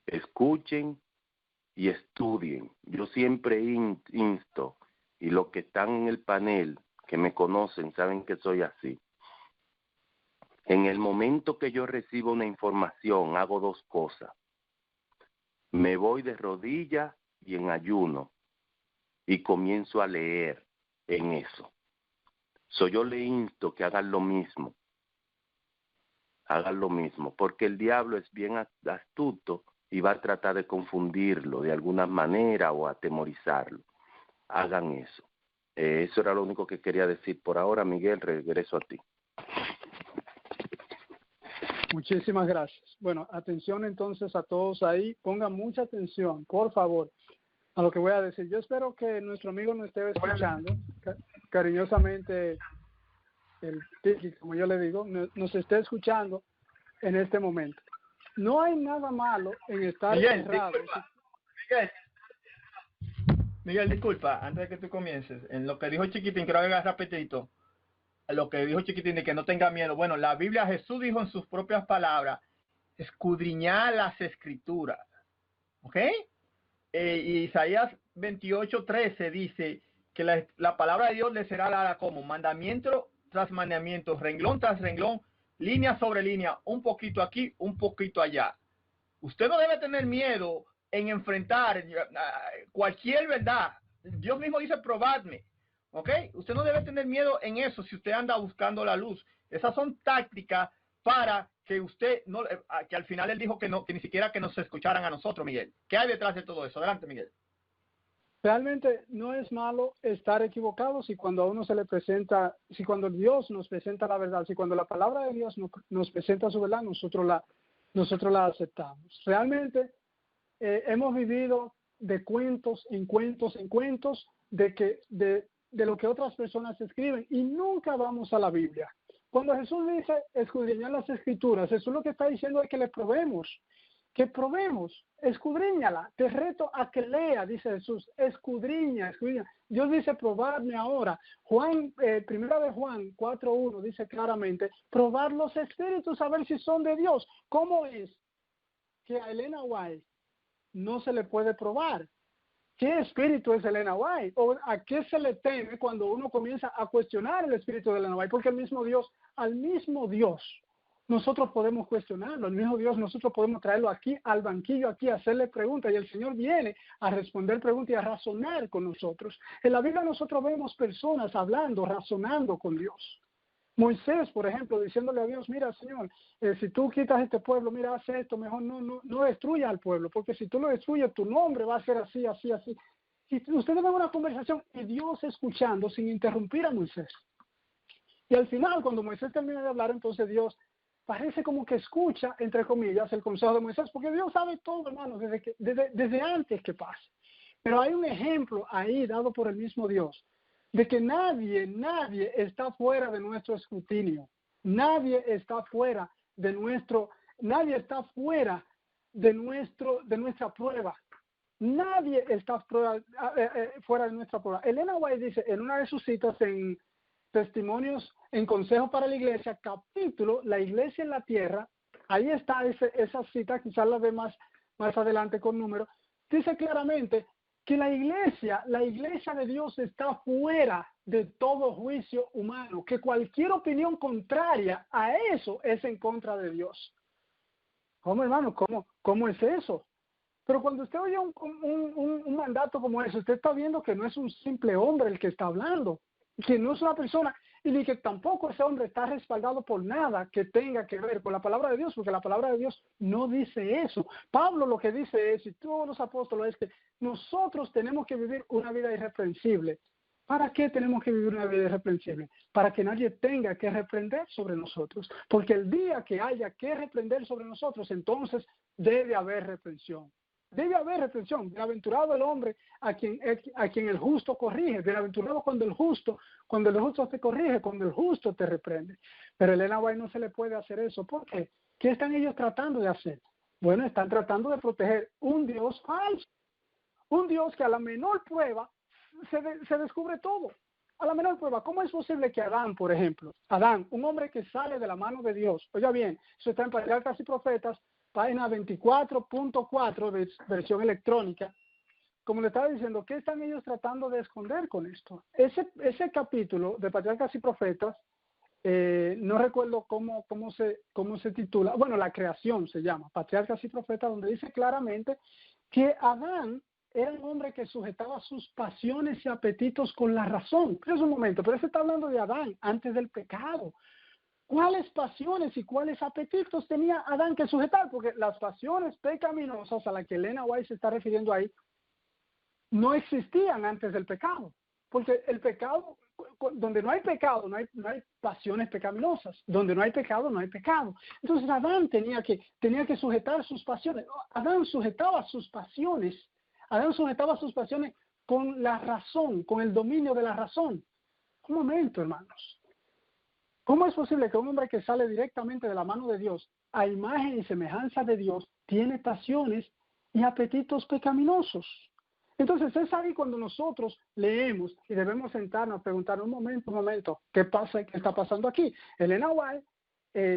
Escuchen y estudien. Yo siempre insto, y los que están en el panel, que me conocen, saben que soy así. En el momento que yo recibo una información, hago dos cosas. me voy de rodillas y en ayuno y comienzo a leer en eso. Yo le insto que hagan lo mismo. Hagan lo mismo, porque el diablo es bien astuto y va a tratar de confundirlo de alguna manera o atemorizarlo. Hagan eso. Eso era lo único que quería decir por ahora. Miguel, regreso a ti. Muchísimas gracias. Bueno, atención entonces a todos ahí. Pongan mucha atención, por favor, a lo que voy a decir. Yo espero que nuestro amigo nos esté escuchando. Cariñosamente, el Tiki, como yo le digo, nos esté escuchando en este momento. No hay nada malo en estar cerrado. Miguel, disculpa, antes de que tú comiences, en lo que dijo Chiquitín, quiero agregar rapidito, lo que dijo Chiquitín de que no tenga miedo. Bueno, la Biblia, Jesús dijo en sus propias palabras, escudriñar las escrituras, ¿ok? Isaías 28:13 dice que la palabra de Dios le será dada como mandamiento tras mandamiento, renglón tras renglón, línea sobre línea, un poquito aquí, un poquito allá. Usted no debe tener miedo en enfrentar cualquier verdad. Dios mismo dice, probadme, ¿ok? Usted no debe tener miedo en eso si usted anda buscando la luz. Esas son tácticas para que usted, no, que al final él dijo que no, que ni siquiera que nos escucharan a nosotros, Miguel. ¿Qué hay detrás de todo eso? Adelante, Miguel. Realmente no es malo estar equivocado si cuando a uno se le presenta, si cuando Dios nos presenta la verdad, si cuando la palabra de Dios nos presenta su verdad, nosotros la aceptamos. Realmente hemos vivido de cuentos en cuentos en cuentos de lo que otras personas escriben y nunca vamos a la Biblia. Cuando Jesús dice escudriñar las escrituras, Jesús lo que está diciendo es que le probemos, escudriñala, te reto a que lea, dice Jesús, escudriña. Dios dice probadme ahora. Primera de Juan 4:1 dice claramente, probar los espíritus a ver si son de Dios. ¿Cómo es que a Elena White no se le puede probar? ¿Qué espíritu es Elena White? ¿O a qué se le teme cuando uno comienza a cuestionar el espíritu de Elena White? Porque al mismo Dios, nosotros podemos cuestionarlo, al mismo Dios nosotros podemos traerlo aquí, al banquillo aquí, hacerle preguntas, y el Señor viene a responder preguntas y a razonar con nosotros. En la Biblia nosotros vemos personas hablando, razonando con Dios. Moisés, por ejemplo, diciéndole a Dios, mira, Señor, si tú quitas este pueblo, mira, haz esto, mejor no destruyas al pueblo, porque si tú lo destruyes, tu nombre va a ser así, así, así. Y ustedes ven una conversación y Dios escuchando sin interrumpir a Moisés. Y al final, cuando Moisés termina de hablar, entonces Dios parece como que escucha, entre comillas, el consejo de Moisés, porque Dios sabe todo, hermano, desde antes que pase. Pero hay un ejemplo ahí dado por el mismo Dios, de que nadie está fuera de nuestro escrutinio, nadie está fuera de nuestra prueba, nadie está fuera de nuestra prueba. Elena White dice en una de sus citas en Testimonios en Consejo para la Iglesia, capítulo, La Iglesia en la Tierra, ahí está esa cita, quizás la ve más adelante con número, dice claramente que la iglesia de Dios está fuera de todo juicio humano, que cualquier opinión contraria a eso es en contra de Dios. ¿Cómo, hermano? ¿Cómo es eso? Pero cuando usted oye un mandato como ese, usted está viendo que no es un simple hombre el que está hablando, que no es una persona, y ni que tampoco ese hombre está respaldado por nada que tenga que ver con la palabra de Dios, porque la palabra de Dios no dice eso. Pablo lo que dice es, y todos los apóstoles, es que nosotros tenemos que vivir una vida irreprensible. ¿Para qué tenemos que vivir una vida irreprensible? Para que nadie tenga que reprender sobre nosotros, porque el día que haya que reprender sobre nosotros, entonces debe haber reprensión. Debe haber reprensión. Bienaventurado el hombre a quien el justo corrige. Bienaventurado cuando el justo te corrige, cuando el justo te reprende. Pero a Elena White no se le puede hacer eso. ¿Por qué? ¿Qué están ellos tratando de hacer? Bueno, están tratando de proteger un Dios falso. Un Dios que a la menor prueba se descubre todo. A la menor prueba. ¿Cómo es posible que Adán, por ejemplo, un hombre que sale de la mano de Dios, oiga bien, eso está en Patriarcas y Profetas, página 24.4, versión electrónica, como le estaba diciendo, ¿qué están ellos tratando de esconder con esto? Ese capítulo de Patriarcas y Profetas, no recuerdo cómo se titula, bueno, la creación se llama, Patriarcas y Profetas, donde dice claramente que Adán era un hombre que sujetaba sus pasiones y apetitos con la razón. Pero es un momento, pero se está hablando de Adán antes del pecado. ¿Cuáles pasiones y cuáles apetitos tenía Adán que sujetar? Porque las pasiones pecaminosas a las que Elena White se está refiriendo ahí no existían antes del pecado. Porque el pecado, donde no hay pecado, no hay pasiones pecaminosas. Donde no hay pecado, no hay pecado. Entonces Adán tenía que sujetar sus pasiones. Adán sujetaba sus pasiones. Adán sujetaba sus pasiones con la razón, con el dominio de la razón. Un momento, hermanos. ¿Cómo es posible que un hombre que sale directamente de la mano de Dios, a imagen y semejanza de Dios, tiene pasiones y apetitos pecaminosos? Entonces es ahí cuando nosotros leemos y debemos sentarnos a preguntar un momento, ¿qué está pasando aquí? Elena White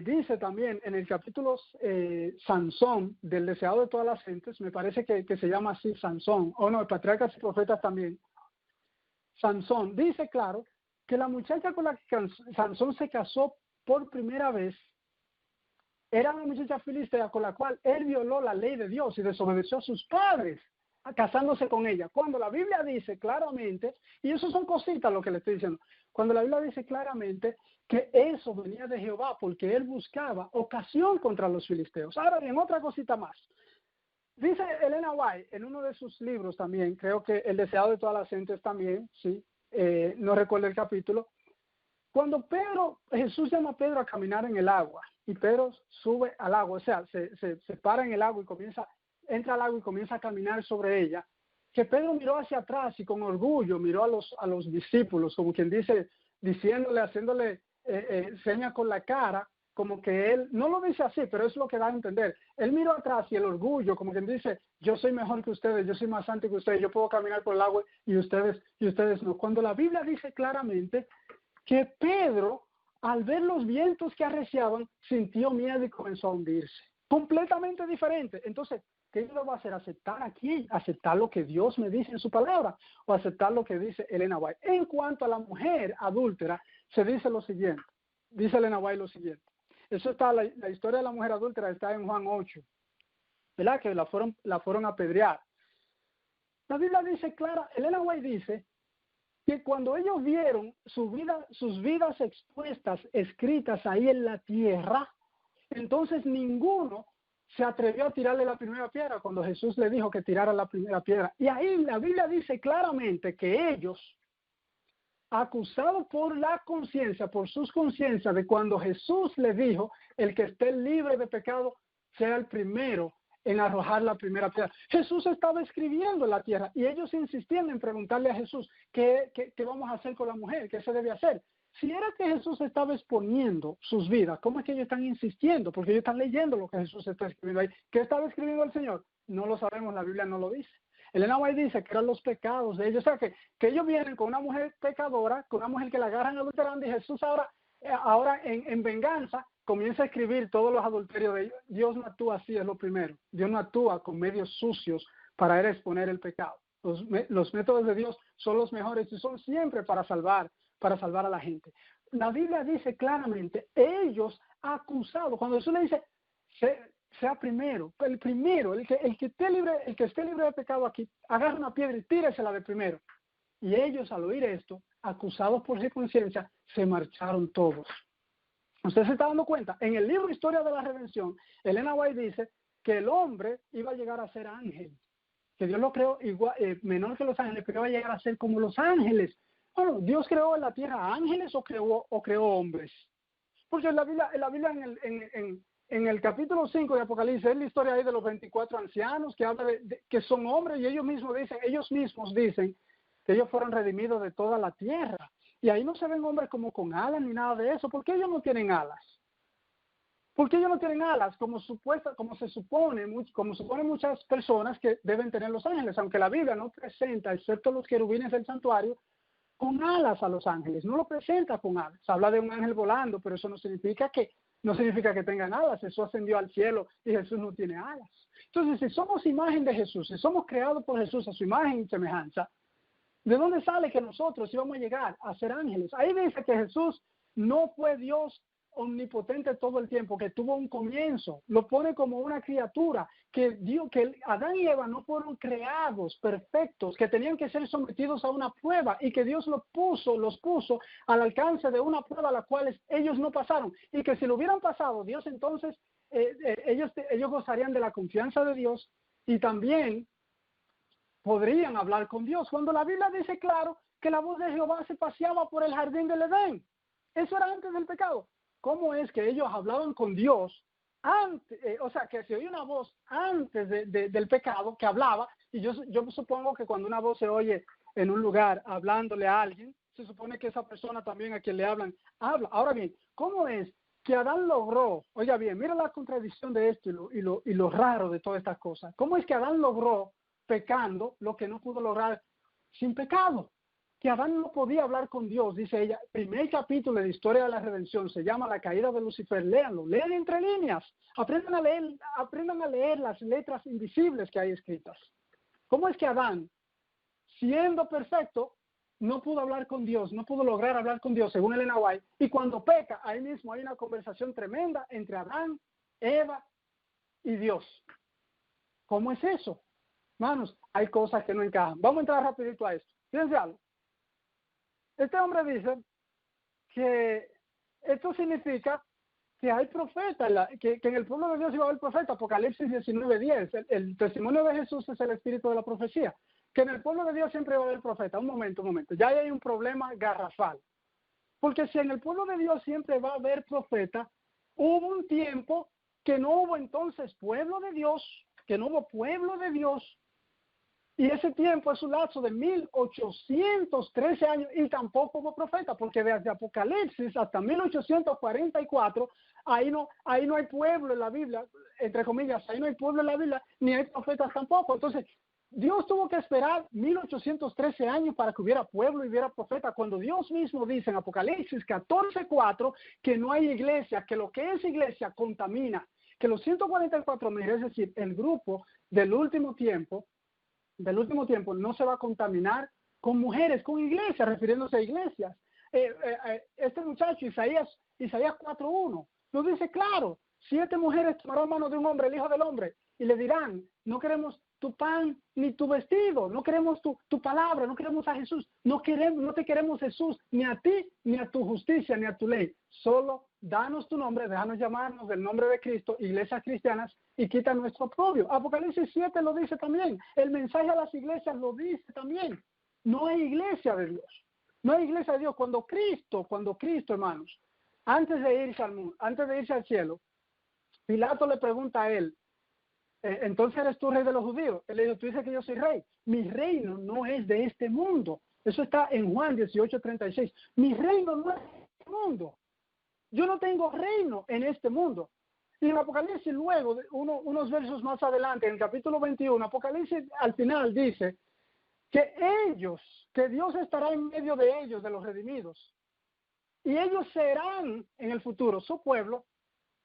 dice también en el capítulo Sansón, del deseado de todas las gentes, me parece que se llama así Sansón, o no, el Patriarcas y Profetas también, Sansón, dice claro, que la muchacha con la que Sansón se casó por primera vez era una muchacha filistea con la cual él violó la ley de Dios y desobedeció a sus padres casándose con ella. Cuando la Biblia dice claramente, y eso son cositas lo que le estoy diciendo, cuando la Biblia dice claramente que eso venía de Jehová porque él buscaba ocasión contra los filisteos. Ahora bien, otra cosita más. Dice Elena White en uno de sus libros también, creo que El deseado de todas las gentes también, sí, no recuerdo el capítulo, cuando Jesús llama a Pedro a caminar en el agua y Pedro sube al agua, o sea, se para en el agua y entra al agua y comienza a caminar sobre ella, que Pedro miró hacia atrás y con orgullo miró a los discípulos, como quien dice, haciéndole señas con la cara, como que él, no lo dice así, pero es lo que da a entender. Él miró atrás y el orgullo, como quien dice, yo soy mejor que ustedes, yo soy más santo que ustedes, yo puedo caminar por el agua y ustedes no. Cuando la Biblia dice claramente que Pedro, al ver los vientos que arreciaban, sintió miedo y comenzó a hundirse. Completamente diferente. Entonces, ¿qué yo va a hacer? ¿Aceptar lo que Dios me dice en su palabra o aceptar lo que dice Elena White? En cuanto a la mujer adúltera, se dice lo siguiente. Dice Elena White lo siguiente. Eso está, la historia de la mujer adúltera está en Juan 8, ¿verdad? Que la fueron a apedrear. La Biblia dice clara, Elena White dice que cuando ellos vieron sus vidas expuestas, escritas ahí en la tierra, entonces ninguno se atrevió a tirarle la primera piedra cuando Jesús le dijo que tirara la primera piedra. Y ahí la Biblia dice claramente que ellos, acusados por la conciencia, por sus conciencias, de cuando Jesús le dijo, el que esté libre de pecado sea el primero en arrojar la primera piedra. Jesús estaba escribiendo en la tierra y ellos insistían en preguntarle a Jesús, ¿qué vamos a hacer con la mujer? ¿Qué se debe hacer? Si era que Jesús estaba exponiendo sus vidas, ¿cómo es que ellos están insistiendo? Porque ellos están leyendo lo que Jesús está escribiendo ahí. ¿Qué estaba escribiendo el Señor? No lo sabemos, la Biblia no lo dice. Elena White dice que eran los pecados de ellos. O sea, que ellos vienen con una mujer pecadora, con una mujer que la agarran adulterando, y Jesús ahora en venganza comienza a escribir todos los adulterios de ellos. Dios no actúa así, es lo primero. Dios no actúa con medios sucios para él exponer el pecado. Los métodos de Dios son los mejores y son siempre para salvar a la gente. La Biblia dice claramente, ellos acusados, cuando Jesús le dice, sea primero, el que esté libre de pecado aquí, agarra una piedra y tíresela de primero. Y ellos, al oír esto, acusados por su conciencia, se marcharon todos. ¿Usted se está dando cuenta? En el libro Historia de la Redención, Elena White dice que el hombre iba a llegar a ser ángel, que Dios lo creó igual, menor que los ángeles, pero iba a llegar a ser como los ángeles. Bueno, ¿Dios creó en la tierra ángeles o creó hombres? Porque en la Biblia en el capítulo 5 de Apocalipsis es la historia ahí de los 24 ancianos que habla de que son hombres, y ellos mismos dicen que ellos fueron redimidos de toda la tierra. Y ahí no se ven hombres como con alas ni nada de eso. ¿Por qué ellos no tienen alas? ¿Por qué ellos no tienen alas? Como se supone muchas personas que deben tener los ángeles, aunque la Biblia no presenta, excepto los querubines del santuario, con alas a los ángeles. No lo presenta con alas. Habla de un ángel volando, pero eso no significa que tengan alas. Jesús ascendió al cielo y Jesús no tiene alas. Entonces, si somos imagen de Jesús, si somos creados por Jesús a su imagen y semejanza, ¿de dónde sale que nosotros íbamos a llegar a ser ángeles? Ahí dice que Jesús no fue Dios omnipotente todo el tiempo, que tuvo un comienzo, lo pone como una criatura, que Adán y Eva no fueron creados perfectos, que tenían que ser sometidos a una prueba y que Dios los puso al alcance de una prueba a la cual ellos no pasaron, y que si lo hubieran pasado, Dios entonces, ellos gozarían de la confianza de Dios y también podrían hablar con Dios. Cuando la Biblia dice claro que la voz de Jehová se paseaba por el jardín del Edén, eso era antes del pecado. ¿Cómo es que ellos hablaban con Dios antes? O sea, que se oía una voz antes del pecado que hablaba, y yo supongo que cuando una voz se oye en un lugar hablándole a alguien, se supone que esa persona también a quien le habla. Ahora bien, ¿cómo es que Adán logró? Oiga bien, mira la contradicción de esto y lo raro de todas estas cosas. ¿Cómo es que Adán logró, pecando, lo que no pudo lograr sin pecado? Que Adán no podía hablar con Dios, dice ella. Primer capítulo de la historia de la redención se llama La caída de Lucifer. Léanlo, lean entre líneas, aprendan a leer las letras invisibles que hay escritas. ¿Cómo es que Adán, siendo perfecto, no pudo hablar con Dios, no pudo lograr hablar con Dios, según Elena White? Y cuando peca, ahí mismo hay una conversación tremenda entre Adán, Eva y Dios. ¿Cómo es eso? Hermanos, hay cosas que no encajan. Vamos a entrar rapidito a esto. Fíjense algo. Este hombre dice que esto significa que hay profetas, que en el pueblo de Dios iba a haber profetas. Apocalipsis 19:10. El testimonio de Jesús es el espíritu de la profecía. Que en el pueblo de Dios siempre va a haber profetas. Un momento. Ya hay un problema garrafal. Porque si en el pueblo de Dios siempre va a haber profetas, hubo un tiempo que no hubo entonces pueblo de Dios, y ese tiempo es un lapso de 1813 años y tampoco hubo profeta, porque desde Apocalipsis hasta 1844, ahí no hay pueblo en la Biblia, entre comillas, ahí no hay pueblo en la Biblia, ni hay profetas tampoco. Entonces, Dios tuvo que esperar 1813 años para que hubiera pueblo y hubiera profeta, cuando Dios mismo dice en Apocalipsis 14:4 que no hay iglesia, que lo que es iglesia contamina, que los 144,000, es decir, el grupo del último tiempo no se va a contaminar con mujeres, con iglesias, refiriéndose a iglesias. Este muchacho, Isaías 4:1, lo dice claro: 7 mujeres tomarán mano de un hombre, el hijo del hombre, y le dirán: no queremos tu pan ni tu vestido, no queremos tu palabra, no queremos a Jesús, no te queremos, Jesús, ni a ti, ni a tu justicia, ni a tu ley. Solo danos tu nombre, déjanos llamarnos del nombre de Cristo, iglesias cristianas, y quita nuestro oprobio. Apocalipsis 7 lo dice también. El mensaje a las iglesias lo dice también. No hay iglesia de Dios. No hay iglesia de Dios. Cuando Cristo, hermanos, antes de irse al cielo, Pilato le pregunta a él: entonces eres tú rey de los judíos. Él le dijo: tú dices que yo soy rey. Mi reino no es de este mundo. Eso está en Juan 18:36. Mi reino no es de este mundo. Yo no tengo reino en este mundo. Y en Apocalipsis, luego, unos versos más adelante, en el capítulo 21, Apocalipsis al final dice que Dios estará en medio de ellos, de los redimidos. Y ellos serán en el futuro su pueblo,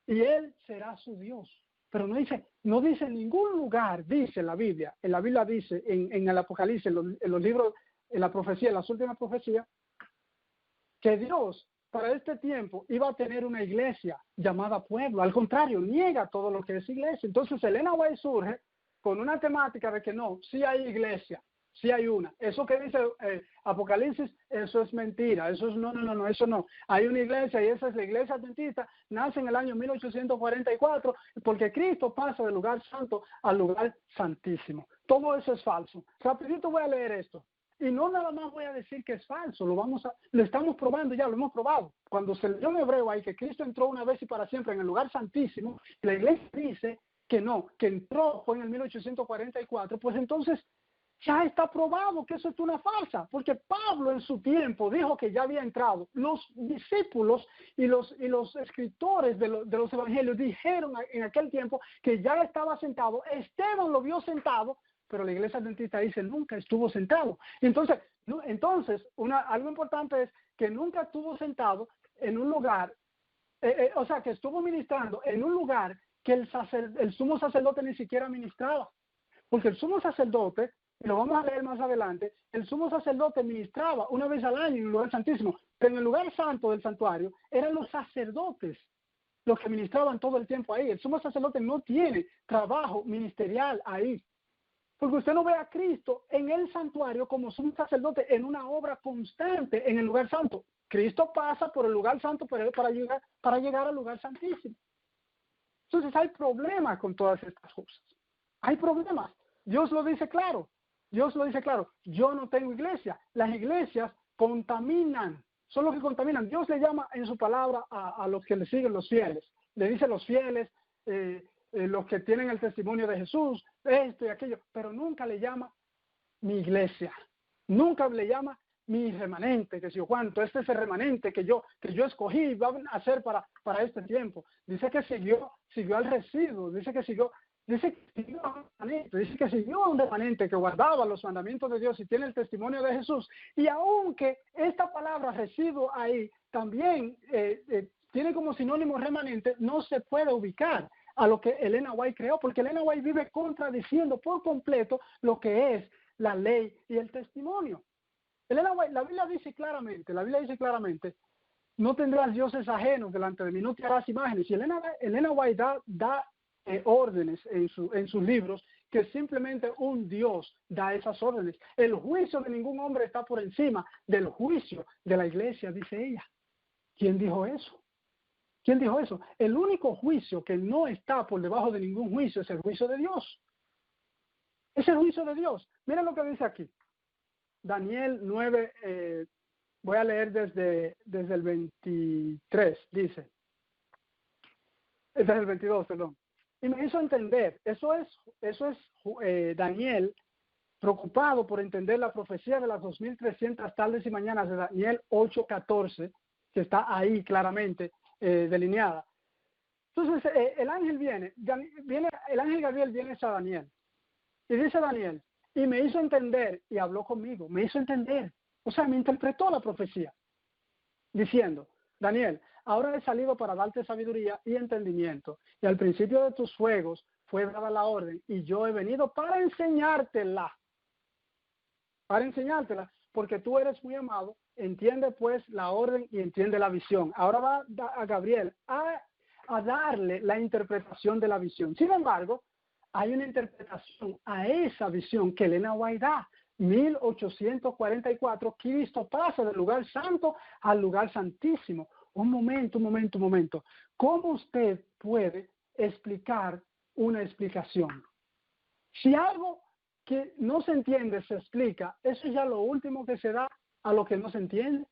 y Él será su Dios. Pero no dice en ningún lugar, dice la Biblia. En la Biblia dice, en el Apocalipsis, en los libros, en la profecía, en las últimas profecías, que Dios para este tiempo iba a tener una iglesia llamada pueblo. Al contrario, niega todo lo que es iglesia. Entonces Elena White surge con una temática de que no, sí hay iglesia, sí hay una. Eso que dice Apocalipsis, eso es mentira. Eso es no, eso no. Hay una iglesia, y esa es la iglesia adventista. Nace en el año 1844 porque Cristo pasa del lugar santo al lugar santísimo. Todo eso es falso. Rapidito voy a leer esto. Y no nada más voy a decir que es falso, lo estamos probando ya, lo hemos probado. Cuando se leyó en hebreo ahí que Cristo entró una vez y para siempre en el lugar santísimo, la iglesia dice que no, que entró fue en el 1844, pues entonces ya está probado que eso es una farsa, porque Pablo en su tiempo dijo que ya había entrado. Los discípulos y los escritores de los evangelios dijeron en aquel tiempo que ya estaba sentado. Esteban lo vio sentado, pero la iglesia adventista dice nunca estuvo sentado. Entonces algo importante es que nunca estuvo sentado en un lugar, o sea, que estuvo ministrando en un lugar que el sumo sacerdote ni siquiera ministraba. Porque el sumo sacerdote, y lo vamos a leer más adelante, el sumo sacerdote ministraba una vez al año en un lugar santísimo, Pero en el lugar santo del santuario eran los sacerdotes los que ministraban todo el tiempo ahí. El sumo sacerdote no tiene trabajo ministerial ahí. Porque usted no ve a Cristo en el santuario como sumo sacerdote en una obra constante en el lugar santo. Cristo pasa por el lugar santo para llegar al lugar santísimo. Entonces hay problemas con todas estas cosas. Hay problemas. Dios lo dice claro. Dios lo dice claro. Yo no tengo iglesia. Las iglesias contaminan. Son los que contaminan. Dios le llama en su palabra a los que le siguen, los fieles. Le dice los fieles, los que tienen el testimonio de Jesús, esto y aquello. Pero nunca le llama mi iglesia. Nunca le llama mi remanente, que si yo cuánto, este es el remanente que yo escogí y va a hacer para este tiempo. Dice que siguió al residuo, dice que siguió a un remanente que guardaba los mandamientos de Dios y tiene el testimonio de Jesús. Y aunque esta palabra residuo ahí también tiene como sinónimo remanente, no se puede ubicar a lo que Elena White creó, porque Elena White vive contradiciendo por completo lo que es la ley y el testimonio. Elena White, la Biblia dice claramente, no tendrás dioses ajenos delante de mí, no te harás imágenes. Y Elena White da órdenes en sus libros que simplemente un Dios da esas órdenes. El juicio de ningún hombre está por encima del juicio de la iglesia, dice ella. ¿Quién dijo eso? ¿Quién dijo eso? El único juicio que no está por debajo de ningún juicio es el juicio de Dios. Es el juicio de Dios. Miren lo que dice aquí. Daniel 9, voy a leer desde el 23, dice. Desde el 22, perdón. Y me hizo entender, eso es Daniel preocupado por entender la profecía de las 2300 tardes y mañanas de Daniel 8:14, que está ahí claramente delineada. Entonces el ángel el ángel Gabriel viene a Daniel y dice Daniel, y me hizo entender y habló conmigo, me hizo entender, o sea, me interpretó la profecía, diciendo, Daniel, ahora he salido para darte sabiduría y entendimiento, y al principio de tus juegos fue dada la orden, y yo he venido para enseñártela, porque tú eres muy amado, entiende pues la orden y entiende la visión. Ahora va a Gabriel a darle la interpretación de la visión. Sin embargo, hay una interpretación a esa visión que Elena White da. 1844, Cristo pasa del lugar santo al lugar santísimo. Un momento. ¿Cómo usted puede explicar una explicación? Si algo que no se entiende se explica, eso es ya lo último que se da a lo que no se entiende.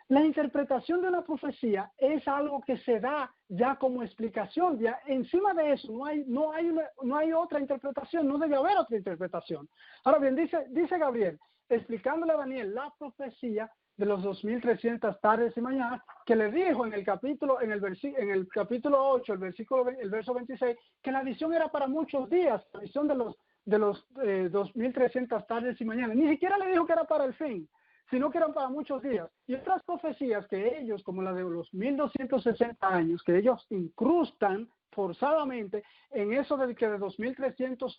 La interpretación de una profecía es algo que se da ya como explicación. Ya encima de eso no hay otra interpretación, no debe haber otra interpretación. Ahora bien, dice Gabriel, explicándole a Daniel la profecía de los 2300 tardes y mañanas, que le dijo en el capítulo 8, el verso 26, que la visión era para muchos días, la visión de los 2300 tardes y mañanas. Ni siquiera le dijo que era para el fin, sino que eran para muchos días. Y otras profecías que ellos, como la de los 1260 años, que ellos incrustan forzadamente en eso de que de 2300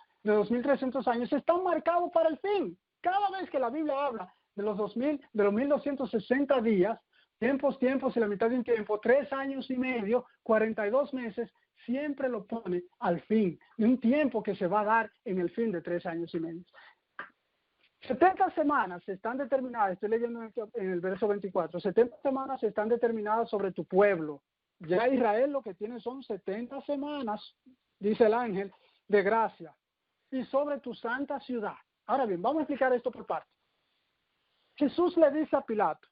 años, están marcados para el fin. Cada vez que la Biblia habla de los 1260 días, tiempos y la mitad de un tiempo, 3 años y medio, 42 meses, siempre lo pone al fin, de un tiempo que se va a dar en el fin de 3 años y medio. 70 semanas están determinadas, estoy leyendo en el verso 24, 70 semanas están determinadas sobre tu pueblo. Ya Israel lo que tiene son 70 semanas, dice el ángel, de gracia, y sobre tu santa ciudad. Ahora bien, vamos a explicar esto por partes. Jesús le dice a Pilato,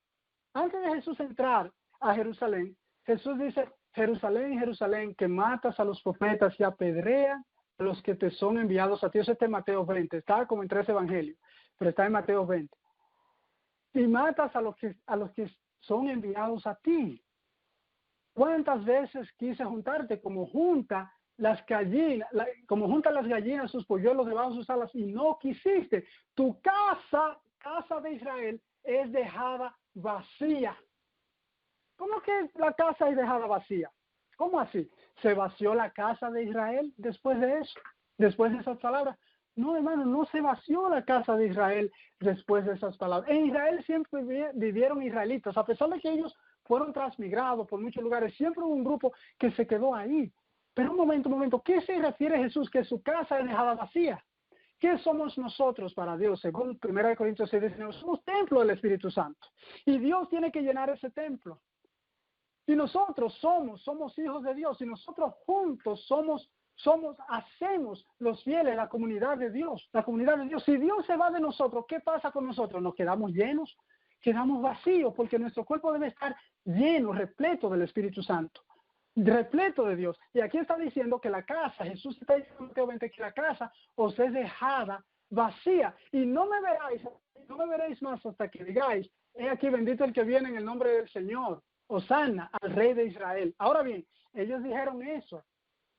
antes de Jesús entrar a Jerusalén, Jesús dice, Jerusalén, Jerusalén, que matas a los profetas y apedreas a los que te son enviados a ti. Eso está en Mateo 20, está como en 3 evangelios, pero está en Mateo 20. Y matas a los que son enviados a ti. ¿Cuántas veces quise juntarte como juntan las gallinas sus polluelos debajo de sus alas y no quisiste? Tu casa de Israel es dejada vacía. ¿Cómo que la casa es dejada vacía? ¿Cómo así? ¿Se vació la casa de Israel después de eso? Después de esas palabras. No, hermano, no se vació la casa de Israel después de esas palabras. En Israel siempre vivieron israelitas, a pesar de que ellos fueron transmigrados por muchos lugares, siempre hubo un grupo que se quedó ahí. Pero un momento, ¿qué se refiere Jesús? Que su casa es dejada vacía. ¿Qué somos nosotros para Dios? Según 1 Corintios 6:19, somos templo del Espíritu Santo. Y Dios tiene que llenar ese templo. Y nosotros somos hijos de Dios. Y nosotros juntos hacemos los fieles, la comunidad de Dios. La comunidad de Dios. Si Dios se va de nosotros, ¿qué pasa con nosotros? Nos quedamos llenos, quedamos vacíos, porque nuestro cuerpo debe estar lleno, repleto del Espíritu Santo, repleto de Dios. Y aquí está diciendo que la casa, Jesús está diciendo en Mateo 20 que la casa os es dejada vacía. Y no me veréis más hasta que digáis, he aquí bendito el que viene en el nombre del Señor, Hosanna al Rey de Israel. Ahora bien, ellos dijeron eso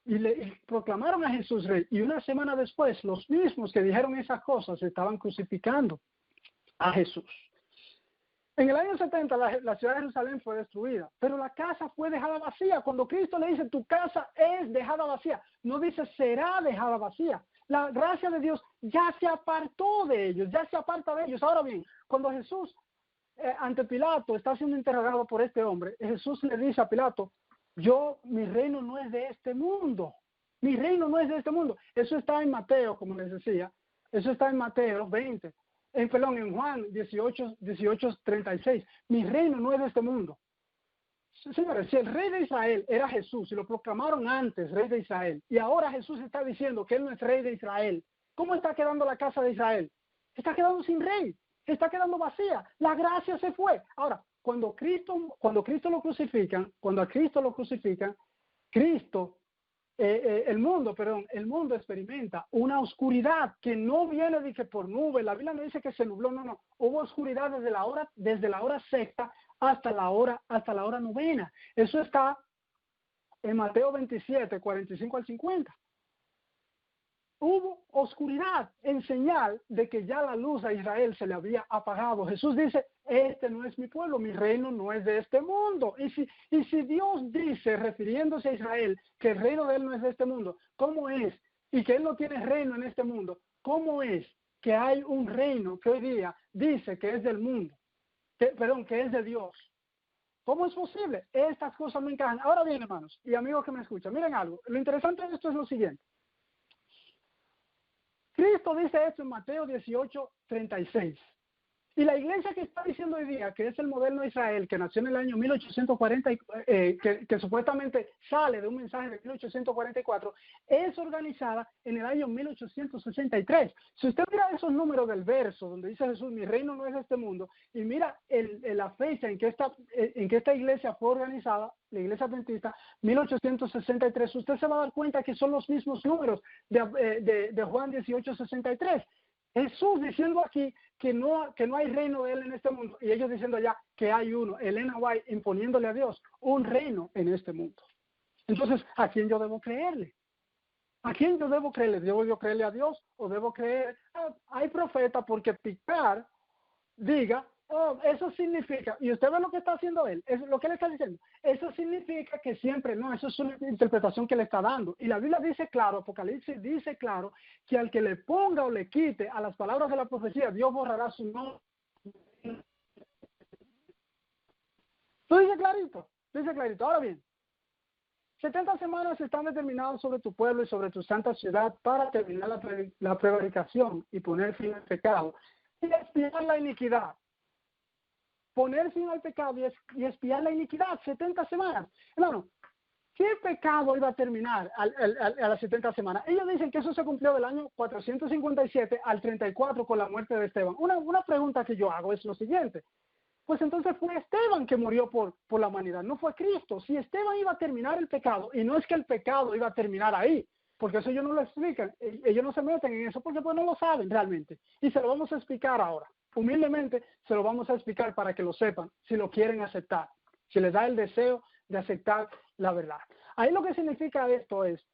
y proclamaron a Jesús Rey. Y una semana después, los mismos que dijeron esas cosas estaban crucificando a Jesús. En el año 70 la ciudad de Jerusalén fue destruida, pero la casa fue dejada vacía. Cuando Cristo le dice, tu casa es dejada vacía, no dice será dejada vacía. La gracia de Dios ya se apartó de ellos, ya se aparta de ellos. Ahora bien, cuando Jesús ante Pilato está siendo interrogado por este hombre, Jesús le dice a Pilato, mi reino no es de este mundo, mi reino no es de este mundo. Eso está en Mateo, como les decía, eso está en Mateo 20. En Juan 18:36, mi reino no es de este mundo. Señores, si el rey de Israel era Jesús, y lo proclamaron antes rey de Israel, y ahora Jesús está diciendo que él no es rey de Israel, ¿cómo está quedando la casa de Israel? Está quedando sin rey, está quedando vacía, la gracia se fue. Ahora, cuando a Cristo lo crucifican, el mundo experimenta una oscuridad que no viene de que por nube. La Biblia no dice que se nubló, no. Hubo oscuridad desde la hora sexta hasta la hora novena. Eso está en Mateo 27, 45 al 50. Hubo oscuridad en señal de que ya la luz a Israel se le había apagado. Jesús dice, este no es mi pueblo, mi reino no es de este mundo. Y si Dios dice, refiriéndose a Israel, que el reino de él no es de este mundo, ¿cómo es? Y que él no tiene reino en este mundo, ¿cómo es que hay un reino que hoy día dice que es del mundo? Que es de Dios. ¿Cómo es posible? Estas cosas no encajan. Ahora bien, hermanos y amigos que me escuchan, miren algo. Lo interesante de esto es lo siguiente. Cristo dice esto en Mateo 18:36. Y la iglesia que está diciendo hoy día, que es el moderno Israel, que nació en el año 1840, que supuestamente sale de un mensaje de 1844, es organizada en el año 1863. Si usted mira esos números del verso, donde dice Jesús, mi reino no es de este mundo, y mira la fecha en que esta iglesia fue organizada, la iglesia adventista, 1863, usted se va a dar cuenta que son los mismos números de Juan 18:63. Jesús diciendo aquí que no hay reino de él en este mundo, y ellos diciendo allá que hay uno, Elena White imponiéndole a Dios un reino en este mundo. Entonces, ¿a quién yo debo creerle? ¿A quién yo debo creerle? ¿Debo yo creerle a Dios o debo creer? Hay profeta porque Picard diga, eso significa, y usted ve lo que está haciendo él, es lo que él está diciendo, eso significa que siempre no, eso es una interpretación que le está dando. Y la Biblia dice claro, Apocalipsis dice claro, que al que le ponga o le quite a las palabras de la profecía, Dios borrará su nombre. Lo dice clarito. Ahora bien, 70 semanas están determinadas sobre tu pueblo y sobre tu santa ciudad para terminar la prevaricación y poner fin al pecado y expiar la iniquidad. Poner fin al pecado y expiar la iniquidad, 70 semanas. Hermano, ¿qué pecado iba a terminar a las 70 semanas? Ellos dicen que eso se cumplió del año 457 al 34 con la muerte de Esteban. Una pregunta que yo hago es lo siguiente. Pues entonces fue Esteban que murió por la humanidad, no fue Cristo. Si Esteban iba a terminar el pecado, y no es que el pecado iba a terminar ahí, porque eso ellos no lo explican, ellos no se meten en eso porque pues no lo saben realmente. Y se lo vamos a explicar ahora. Humildemente se lo vamos a explicar para que lo sepan, si lo quieren aceptar, si les da el deseo de aceptar la verdad. Ahí lo que significa esto es,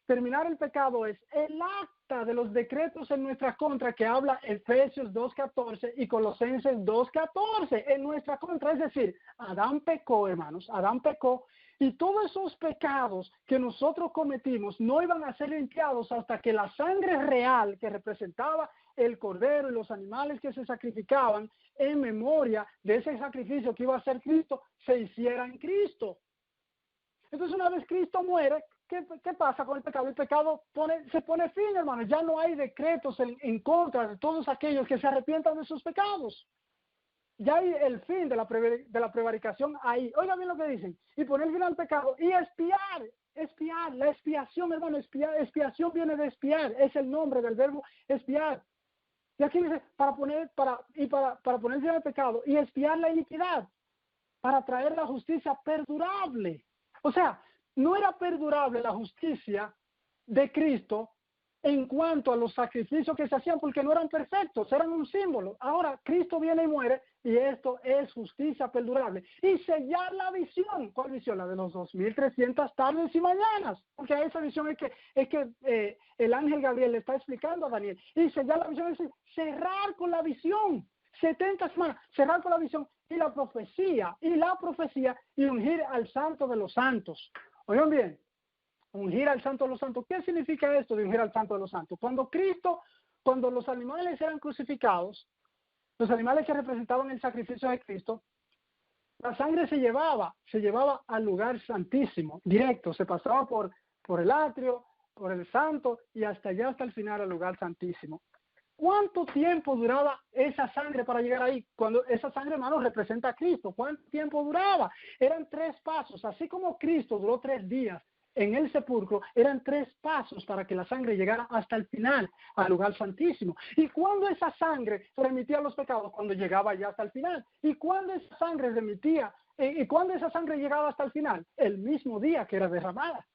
terminar el pecado es el acta de los decretos en nuestra contra que habla Efesios 2:14 y Colosenses 2:14 en nuestra contra. Es decir, Adán pecó, hermanos, Adán pecó Y todos esos pecados que nosotros cometimos no iban a ser limpiados hasta que la sangre real que representaba el cordero y los animales que se sacrificaban en memoria de ese sacrificio que iba a hacer Cristo, se hiciera en Cristo. Entonces, una vez Cristo muere, ¿qué pasa con el pecado? El pecado se pone fin, hermano. Ya no hay decretos en contra de todos aquellos que se arrepientan de sus pecados. Ya hay el fin de la prevaricación ahí. Oiga bien lo que dicen. Y poner fin al pecado y expiar. La expiación, hermano, expiación viene de expiar. Es el nombre del verbo expiar. Y aquí dice, para poner fin al pecado y expiar la iniquidad, para traer la justicia perdurable. O sea, no era perdurable la justicia de Cristo en cuanto a los sacrificios que se hacían, porque no eran perfectos, eran un símbolo. Ahora Cristo viene y muere, y esto es justicia perdurable. Y sellar la visión. ¿Cuál visión? La de los 2300 tardes y mañanas. Porque a esa visión es que el ángel Gabriel le está explicando a Daniel. Y sellar la visión es cerrar con la visión. 70 semanas, cerrar con la visión y la profecía, y ungir al santo de los santos. Oigan bien, ungir al santo de los santos. ¿Qué significa esto de ungir al santo de los santos? Cuando los animales eran crucificados, los animales que representaban el sacrificio de Cristo, la sangre se llevaba al lugar santísimo, directo, se pasaba por el atrio, por el santo y hasta allá, hasta el final, al lugar santísimo. ¿Cuánto tiempo duraba esa sangre para llegar ahí? Cuando esa sangre, hermano, representa a Cristo. ¿Cuánto tiempo duraba? Eran 3 pasos. Así como Cristo duró 3 días en el sepulcro, eran 3 pasos para que la sangre llegara hasta el final, al lugar santísimo. ¿Y cuándo esa sangre remitía los pecados? Cuando llegaba ya hasta el final. ¿Y cuándo esa sangre remitía? ¿Y cuándo esa sangre llegaba hasta el final? El mismo día que era derramada.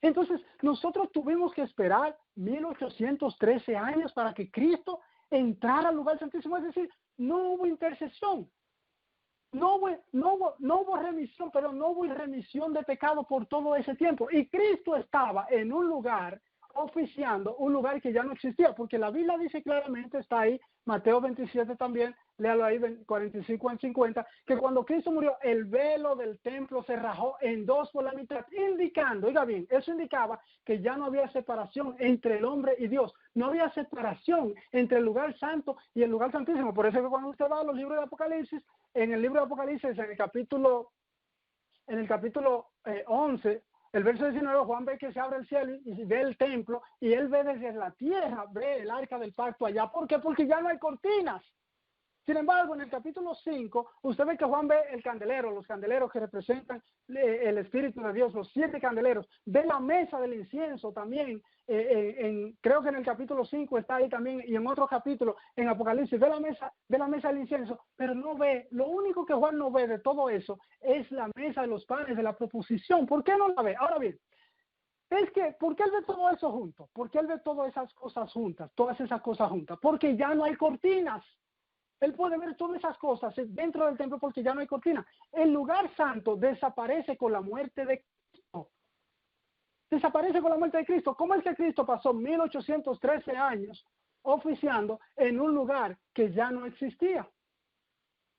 Entonces, nosotros tuvimos que esperar 1813 años para que Cristo entrara al lugar santísimo. Es decir, no hubo intercesión. No hubo remisión, pero no hubo remisión de pecado por todo ese tiempo. Y Cristo estaba en un lugar oficiando, un lugar que ya no existía, porque la Biblia dice claramente, está ahí, Mateo 27 también, léalo ahí, 45 al 50, que cuando Cristo murió, el velo del templo se rajó en 2 por la mitad, indicando, oiga bien, eso indicaba que ya no había separación entre el hombre y Dios, no había separación entre el lugar santo y el lugar santísimo. Por eso que cuando usted va a los libros de Apocalipsis, en el libro de Apocalipsis, en el capítulo 11, el verso 19, Juan ve que se abre el cielo y ve el templo, y él ve desde la tierra, ve el arca del pacto allá. ¿Por qué? Porque ya no hay cortinas. Sin embargo, en el capítulo 5, usted ve que Juan ve el candelero, los candeleros que representan el Espíritu de Dios, los 7 candeleros. Ve la mesa del incienso también, creo que en el capítulo 5 está ahí también, y en otro capítulo, en Apocalipsis, ve la mesa del incienso, pero no ve, lo único que Juan no ve de todo eso es la mesa de los panes de la proposición. ¿Por qué no la ve? Ahora bien, ¿por qué él ve todo eso junto? ¿Por qué él ve todas esas cosas juntas? Porque ya no hay cortinas. Él puede ver todas esas cosas dentro del templo porque ya no hay cortina. El lugar santo desaparece con la muerte de Cristo. Desaparece con la muerte de Cristo. ¿Cómo es que Cristo pasó 1813 años oficiando en un lugar que ya no existía?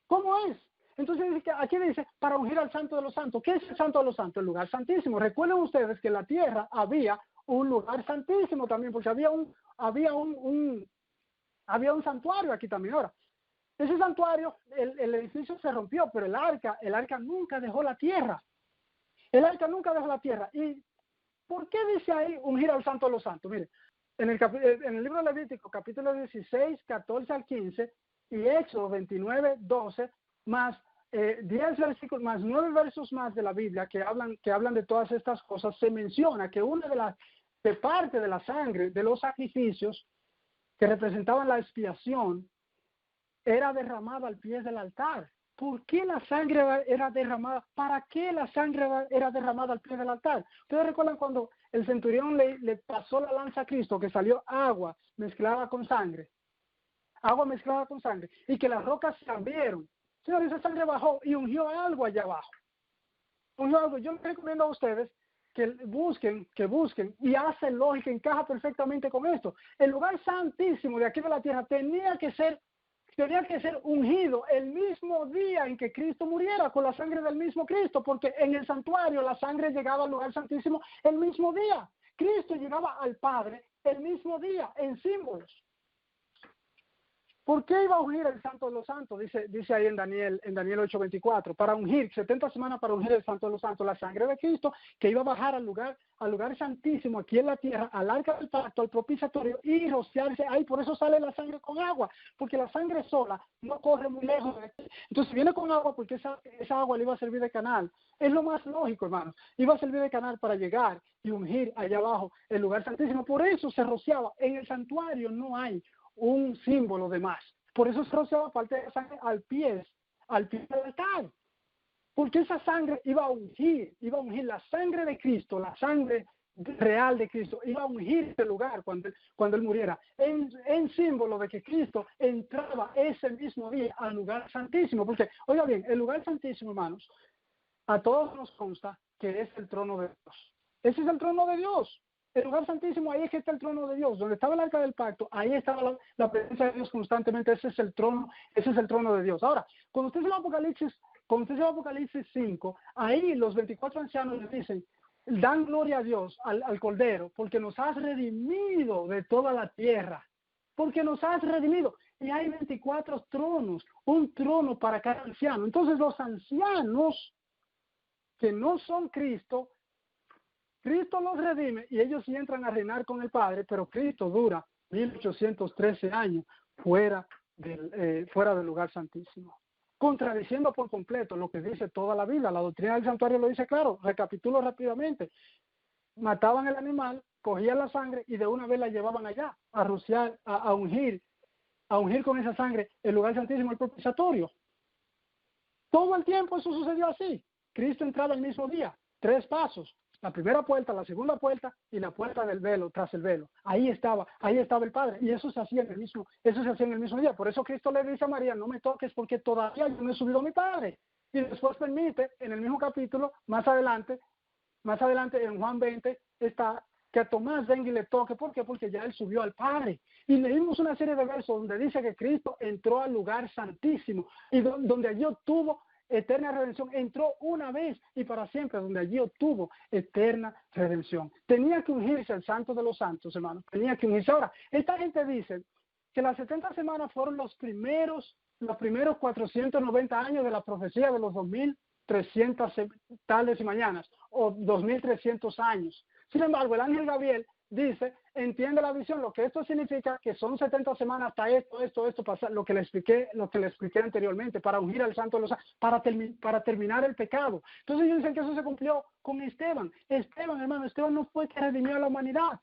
¿Cómo es? Entonces aquí dice, para ungir al santo de los santos. ¿Qué es el santo de los santos? El lugar santísimo. Recuerden ustedes que en la tierra había un lugar santísimo también, porque había un santuario aquí también. Ahora, ese santuario, el edificio se rompió, pero el arca nunca dejó la tierra. El arca nunca dejó la tierra. ¿Y por qué dice ahí ungir al santo de los santos? Mire, en el libro de Levítico, capítulo 16, 14 al 15, y Éxodo 29, 12, más 10 versículos, más 9 versos más de la Biblia que hablan de todas estas cosas, se menciona que una de parte de la sangre de los sacrificios que representaban la expiación era derramada al pie del altar. ¿Por qué la sangre era derramada? ¿Para qué la sangre era derramada al pie del altar? ¿Ustedes recuerdan cuando el centurión le pasó la lanza a Cristo, que salió agua mezclada con sangre? Agua mezclada con sangre. Y que las rocas se abrieron. Señor, esa sangre bajó y ungió algo allá abajo. Ungió algo. Yo les recomiendo a ustedes que busquen, y hace lógica, encaja perfectamente con esto. El lugar santísimo de aquí de la tierra tenía que ser tenía que ser ungido el mismo día en que Cristo muriera, con la sangre del mismo Cristo, porque en el santuario la sangre llegaba al lugar santísimo el mismo día. Cristo llegaba al Padre el mismo día, en símbolos. ¿Por qué iba a ungir el Santo de los Santos? Dice ahí en Daniel 8:24, para ungir, 70 semanas para ungir el Santo de los Santos, la sangre de Cristo, que iba a bajar al lugar santísimo aquí en la tierra, al arca del pacto, al propiciatorio, y rociarse ahí. Por eso sale la sangre con agua, porque la sangre sola no corre muy lejos. Entonces viene con agua porque esa agua le iba a servir de canal. Es lo más lógico, hermanos. Iba a servir de canal para llegar y ungir allá abajo el lugar santísimo. Por eso se rociaba. En el santuario no hay un símbolo de más. Por eso se rociaba parte de la sangre al pie del altar. Porque esa sangre iba a ungir la sangre de Cristo, la sangre real de Cristo, iba a ungir este lugar cuando él muriera, en símbolo de que Cristo entraba ese mismo día al lugar santísimo. Porque, oiga bien, el lugar santísimo, hermanos, a todos nos consta que es el trono de Dios. Ese es el trono de Dios. El lugar santísimo, ahí es que está el trono de Dios. Donde estaba el arca del pacto, ahí estaba la presencia de Dios constantemente. Ese es el trono de Dios. Ahora, cuando usted se va a Apocalipsis 5, ahí los 24 ancianos le dicen, dan gloria a Dios, al Cordero, porque nos has redimido de toda la tierra. Porque nos has redimido. Y hay 24 tronos, un trono para cada anciano. Entonces los ancianos que no son Cristo los redime y ellos sí entran a reinar con el Padre, pero Cristo dura 1813 años fuera del lugar santísimo, contradiciendo por completo lo que dice toda la Biblia. La doctrina del santuario lo dice claro. Recapitulo rápidamente. Mataban el animal, cogían la sangre y de una vez la llevaban allá a rociar, a ungir con esa sangre el lugar santísimo, el propiciatorio. Todo el tiempo eso sucedió así. Cristo entraba el mismo día, 3 pasos. La primera puerta, la segunda puerta y la puerta del velo, tras el velo. Ahí estaba el Padre. Y eso se hacía en el mismo día. Por eso Cristo le dice a María, no me toques porque todavía yo no he subido a mi Padre. Y después permite, en el mismo capítulo, más adelante en Juan 20, está que a Tomás venga y le toque. ¿Por qué? Porque ya él subió al Padre. Y leímos una serie de versos donde dice que Cristo entró al lugar santísimo y donde allí obtuvo eterna redención. Entró una vez y para siempre, donde allí obtuvo eterna redención. Tenía que ungirse el Santo de los Santos, hermanos. Tenía que ungirse. Ahora, esta gente dice que las 70 semanas fueron los primeros 490 años de la profecía de los 2300 tardes y mañanas, o 2300 años. Sin embargo, el ángel Gabriel dice, entiende la visión, lo que esto significa que son 70 semanas hasta esto pasar, lo que le expliqué anteriormente, para ungir al Santo de los Santos, para terminar el pecado. Entonces ellos dicen que eso se cumplió con Esteban. Hermano, Esteban no fue que redimió a la humanidad.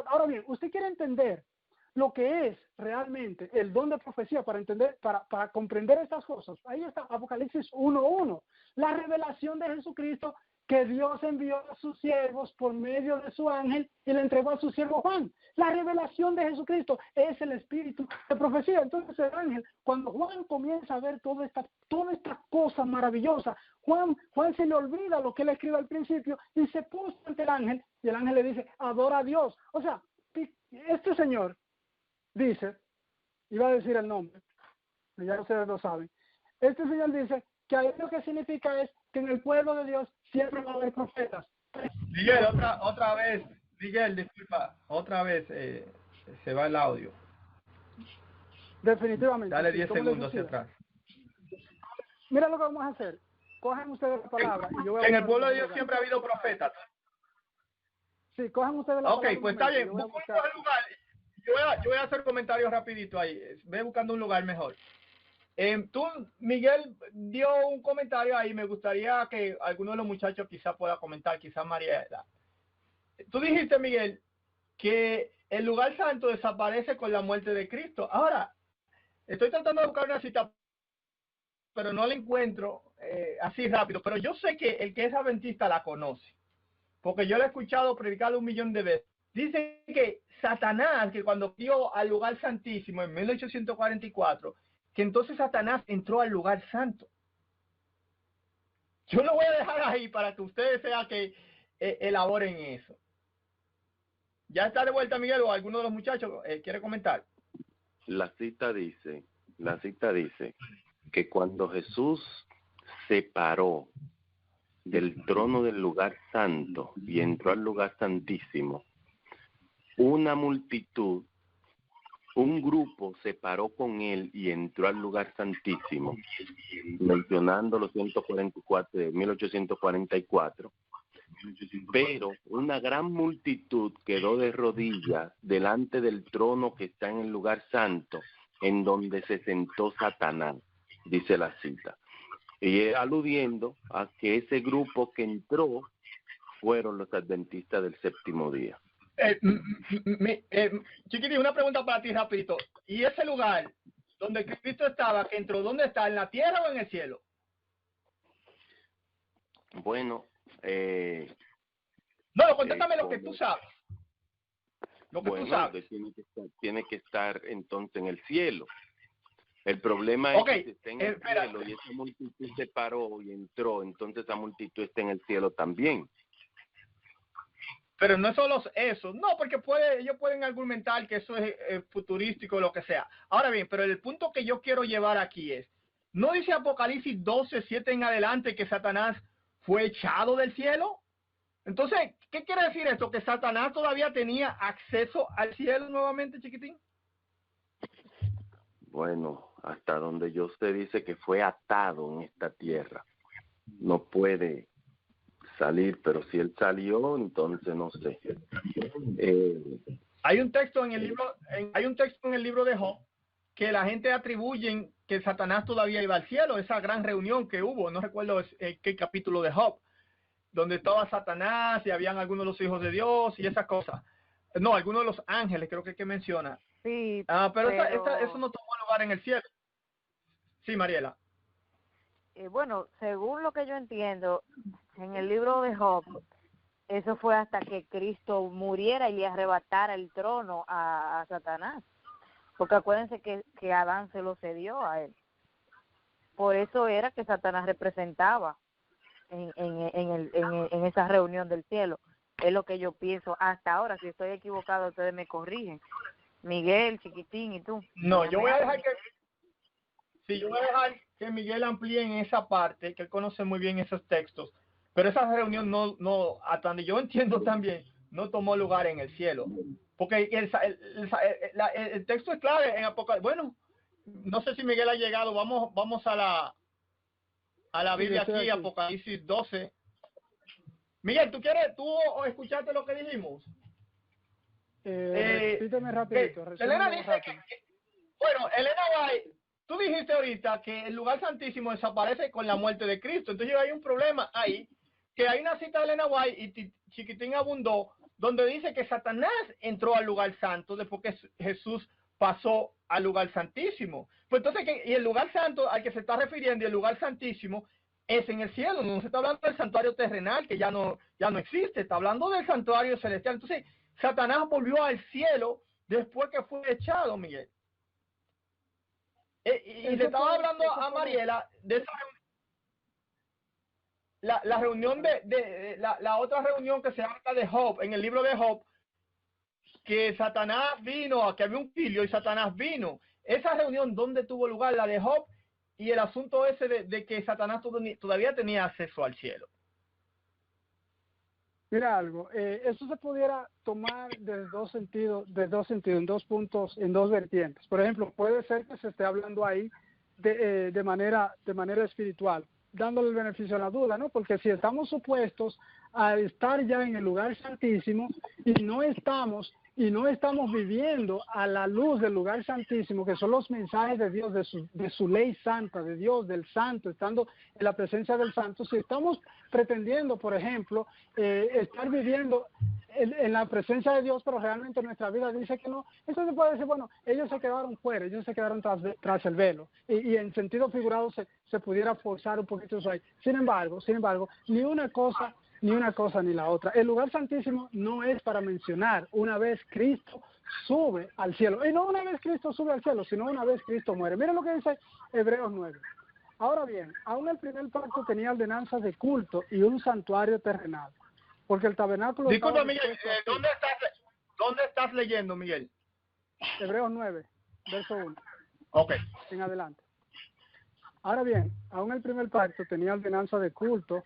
Ahora bien, usted quiere entender lo que es realmente el don de profecía para comprender estas cosas. Ahí está Apocalipsis 1:1, la revelación de Jesucristo que Dios envió a sus siervos por medio de su ángel y le entregó a su siervo Juan. La revelación de Jesucristo es el espíritu de profecía. Entonces el ángel, cuando Juan comienza a ver toda esta cosa maravillosa, Juan se le olvida lo que él escribe al principio y se puso ante el ángel y el ángel le dice, adora a Dios. O sea, este señor dice, iba a decir el nombre, ya ustedes lo saben, este señor dice que ahí lo que significa es que en el pueblo de Dios siempre va a haber profetas. Miguel, otra vez, Miguel, disculpa, otra vez se va el audio. Definitivamente. Dale 10 segundos hacia atrás. Mira lo que vamos a hacer. Cogen ustedes la palabra. Y yo voy a en el pueblo de Dios siempre ha habido profetas. Sí, cogen ustedes la palabra. Ok, pues está bien. Busca un lugar. Yo voy a hacer comentarios rapidito ahí. Ve buscando un lugar mejor. Tú, Miguel, dio un comentario ahí. Me gustaría que alguno de los muchachos quizá pueda comentar, quizá Mariela. Tú dijiste, Miguel, que el lugar santo desaparece con la muerte de Cristo. Ahora, estoy tratando de buscar una cita, pero no la encuentro así rápido. Pero yo sé que el que es adventista la conoce, porque yo la he escuchado predicar 1,000,000 de veces. Dice que Satanás, que cuando dio al lugar santísimo en 1844, que entonces Satanás entró al lugar santo. Yo lo voy a dejar ahí para que ustedes sean que elaboren eso. ¿Ya está de vuelta Miguel o alguno de los muchachos quiere comentar? la cita dice que cuando Jesús se paró del trono del lugar santo y entró al lugar santísimo, una multitud, un grupo se paró con él y entró al lugar santísimo, mencionando los 144 de 1844, pero una gran multitud quedó de rodillas delante del trono que está en el lugar santo, en donde se sentó Satanás, dice la cita. Y aludiendo a que ese grupo que entró fueron los adventistas del séptimo día. Chiquitín, una pregunta para ti rapidito. ¿Y ese lugar donde Cristo estaba, que entró, dónde está? ¿En la tierra o en el cielo? Bueno, no, contéstame lo que tú sabes. Lo que tú sabes. Tiene que estar entonces en el cielo. El problema es que está en el cielo y esa multitud se paró y entró, entonces esa multitud está en el cielo también. Pero no es solo eso, no, porque ellos pueden argumentar que eso es futurístico o lo que sea. Ahora bien, pero el punto que yo quiero llevar aquí es, ¿no dice Apocalipsis 12:7 en adelante que Satanás fue echado del cielo? Entonces, ¿qué quiere decir esto? ¿Que Satanás todavía tenía acceso al cielo nuevamente, chiquitín? Bueno, hasta donde yo sé dice que fue atado en esta tierra. No puede salir, pero si él salió, entonces no sé. Hay un texto en el libro de Job que la gente atribuyen que Satanás todavía iba al cielo, esa gran reunión que hubo, no recuerdo qué capítulo de Job, donde estaba Satanás y habían algunos de los hijos de Dios y esas cosas. No, algunos de los ángeles creo que menciona. Sí, pero eso no tomó lugar en el cielo. Sí, Mariela. Bueno, según lo que yo entiendo, en el libro de Job, eso fue hasta que Cristo muriera y le arrebatara el trono a Satanás. Porque acuérdense que Adán se lo cedió a él. Por eso era que Satanás representaba en esa reunión del cielo. Es lo que yo pienso hasta ahora. Si estoy equivocado, ustedes me corrigen. Miguel, Chiquitín y tú. No, yo voy a dejar que Miguel amplíe en esa parte, que él conoce muy bien esos textos. Pero esa reunión no, hasta donde yo entiendo también, no tomó lugar en el cielo. Porque el texto es clave en Apocalipsis. Bueno, no sé si Miguel ha llegado. Vamos a la Biblia aquí, Apocalipsis 12. Miguel, ¿tú escuchaste lo que dijimos? Repíteme rapidito. Elena dice bueno, Elena White, tú dijiste ahorita que el lugar santísimo desaparece con la muerte de Cristo. Entonces hay un problema ahí, que hay una cita de Elena White y Chiquitín abundó, donde dice que Satanás entró al lugar santo después que Jesús pasó al lugar santísimo. Pues entonces, y el lugar santo al que se está refiriendo y el lugar santísimo es en el cielo, no se está hablando del santuario terrenal que ya no existe, está hablando del santuario celestial. Entonces, Satanás volvió al cielo después que fue echado, Miguel. Y le estaba hablando a Mariela de esa la reunión de la otra reunión que se habla de Job, en el libro de Job, que Satanás vino, que había un filio y Satanás vino. Esa reunión, ¿dónde tuvo lugar? La de Job y el asunto ese de que Satanás todavía tenía acceso al cielo. Mira algo, eso se pudiera tomar de dos sentidos, en dos puntos, en dos vertientes. Por ejemplo, puede ser que se esté hablando ahí de manera espiritual, dándole el beneficio a la duda, ¿no? Porque si estamos supuestos a estar ya en el lugar santísimo y no estamos viviendo a la luz del lugar santísimo, que son los mensajes de Dios, de su ley santa, de Dios, del santo, estando en la presencia del santo, si estamos pretendiendo, por ejemplo, estar viviendo en la presencia de Dios, pero realmente nuestra vida dice que no, entonces puede decir, bueno, ellos se quedaron fuera, ellos se quedaron tras el velo, y en sentido figurado se pudiera forzar un poquito eso ahí. Sin embargo, ni una cosa ni la otra. El lugar santísimo no es para mencionar una vez Cristo sube al cielo. Y no una vez Cristo sube al cielo, sino una vez Cristo muere. Miren lo que dice Hebreos 9. Ahora bien, aún el primer pacto tenía ordenanzas de culto y un santuario terrenal. Porque el tabernáculo... Disculpa, Miguel, ¿dónde estás leyendo, Miguel? Hebreos 9. verso 1. Ok. En adelante. Ahora bien, aún el primer pacto tenía ordenanzas de culto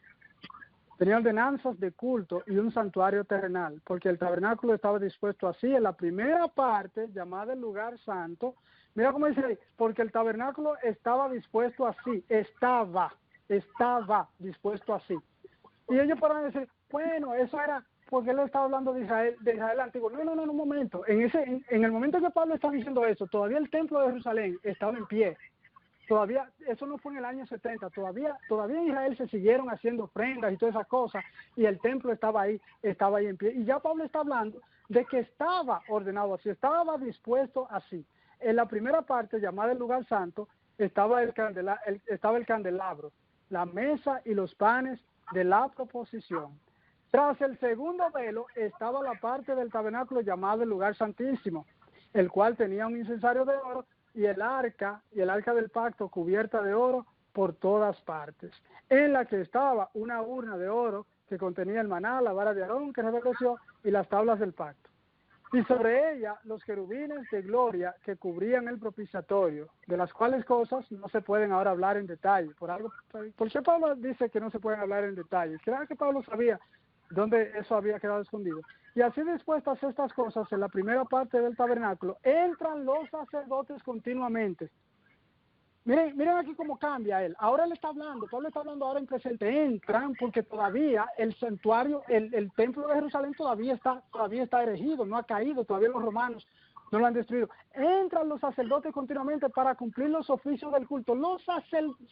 y un santuario terrenal, porque el tabernáculo estaba dispuesto así. En la primera parte, llamada el lugar santo, mira cómo dice ahí, porque el tabernáculo estaba dispuesto así, estaba dispuesto así. Y ellos podrán decir, bueno, eso era porque él estaba hablando de Israel antiguo. No, un momento. En el momento que Pablo está diciendo eso, todavía el templo de Jerusalén estaba en pie. Todavía, eso no fue en el año 70, todavía en Israel se siguieron haciendo ofrendas y todas esas cosas, y el templo estaba ahí en pie. Y ya Pablo está hablando de que estaba ordenado así, estaba dispuesto así. En la primera parte, llamada el lugar santo, estaba el candelabro, la mesa y los panes de la proposición. Tras el segundo velo estaba la parte del tabernáculo llamado el lugar santísimo, el cual tenía un incensario de oro y el arca del pacto cubierta de oro por todas partes, en la que estaba una urna de oro que contenía el maná, la vara de Aarón que reverdeció y las tablas del pacto. Y sobre ella los querubines de gloria que cubrían el propiciatorio, de las cuales cosas no se pueden ahora hablar en detalle. ¿Por qué Pablo dice que no se pueden hablar en detalle? ¿Será que Pablo sabía dónde eso había quedado escondido? Y así dispuestas estas cosas en la primera parte del tabernáculo, entran los sacerdotes continuamente. Miren aquí cómo cambia él. Ahora él está hablando, Pablo está hablando ahora en presente. Entran porque todavía el santuario, el templo de Jerusalén todavía está erigido, no ha caído, todavía los romanos no lo han destruido. Entran los sacerdotes continuamente para cumplir los oficios del culto. Los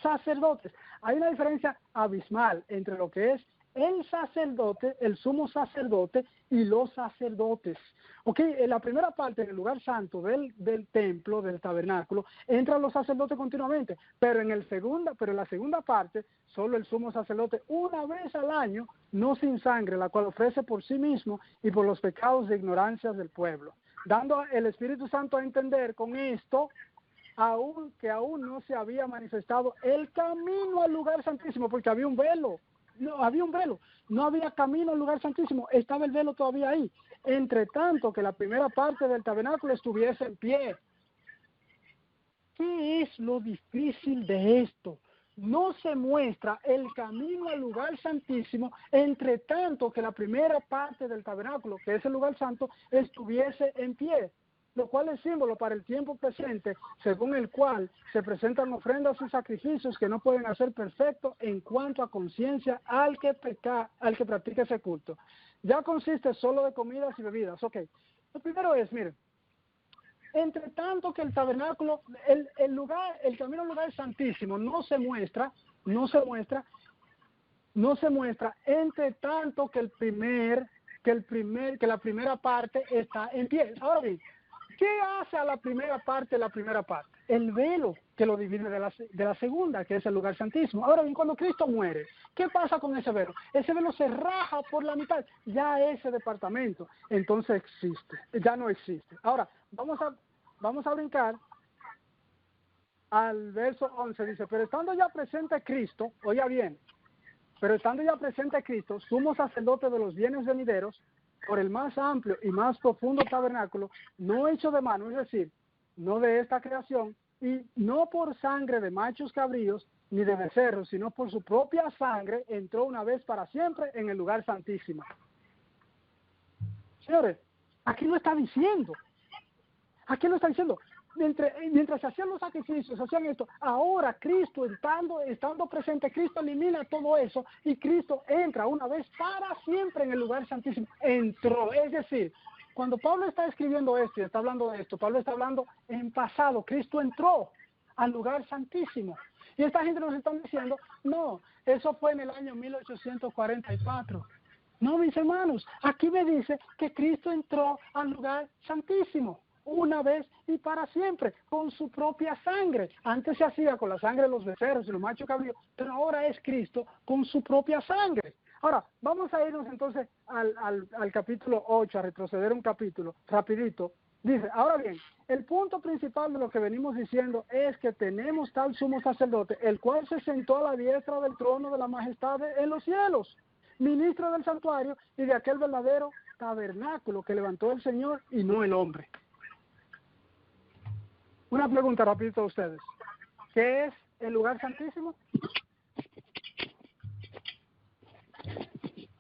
sacerdotes. Hay una diferencia abismal entre lo que es el sacerdote, el sumo sacerdote y los sacerdotes. Ok, en la primera parte, en el lugar santo del templo, del tabernáculo, entran los sacerdotes continuamente, pero en la segunda parte, solo el sumo sacerdote una vez al año, no sin sangre, la cual ofrece por sí mismo y por los pecados de ignorancia del pueblo, dando el Espíritu Santo a entender con esto que aún no se había manifestado el camino al lugar santísimo, porque había un velo. No había camino al lugar santísimo, estaba el velo todavía ahí, entre tanto que la primera parte del tabernáculo estuviese en pie. ¿Qué es lo difícil de esto? No se muestra el camino al lugar santísimo, entre tanto que la primera parte del tabernáculo, que es el lugar santo, estuviese en pie, lo cual es símbolo para el tiempo presente, según el cual se presentan ofrendas y sacrificios que no pueden hacer perfecto en cuanto a conciencia al que practica ese culto. Ya consiste solo de comidas y bebidas. Ok, lo primero es, miren, entre tanto que el tabernáculo, el camino al lugar santísimo no se muestra, entre tanto que la primera parte está en pie. Ahora bien, ¿qué hace a la primera parte? El velo que lo divide de la segunda, que es el lugar santísimo. Ahora bien, cuando Cristo muere, ¿qué pasa con ese velo? Ese velo se raja por la mitad. Ya ese departamento entonces ya no existe. Ahora, vamos a brincar al verso 11. Dice, pero estando ya presente Cristo, oiga bien, sumo sacerdote de los bienes venideros, por el más amplio y más profundo tabernáculo, no hecho de mano, es decir, no de esta creación, y no por sangre de machos cabríos ni de becerros, sino por su propia sangre, entró una vez para siempre en el lugar santísimo. Señores, aquí lo está diciendo. Mientras se hacían los sacrificios, hacían esto, ahora Cristo, estando presente, Cristo elimina todo eso y Cristo entra una vez para siempre en el lugar santísimo. Entró, es decir, cuando Pablo está escribiendo esto y está hablando de esto, Pablo está hablando en pasado. Cristo entró al lugar santísimo. Y esta gente nos está diciendo, no, eso fue en el año 1844. No, mis hermanos, aquí me dice que Cristo entró al lugar santísimo una vez y para siempre, con su propia sangre. Antes se hacía con la sangre de los becerros y los machos cabríos, pero ahora es Cristo con su propia sangre. Ahora, vamos a irnos entonces al capítulo 8, a retroceder un capítulo, rapidito. Dice, ahora bien, el punto principal de lo que venimos diciendo es que tenemos tal sumo sacerdote, el cual se sentó a la diestra del trono de la majestad en los cielos, ministro del santuario y de aquel verdadero tabernáculo que levantó el Señor y no el hombre. Una pregunta rapidito a ustedes. ¿Qué es el lugar santísimo?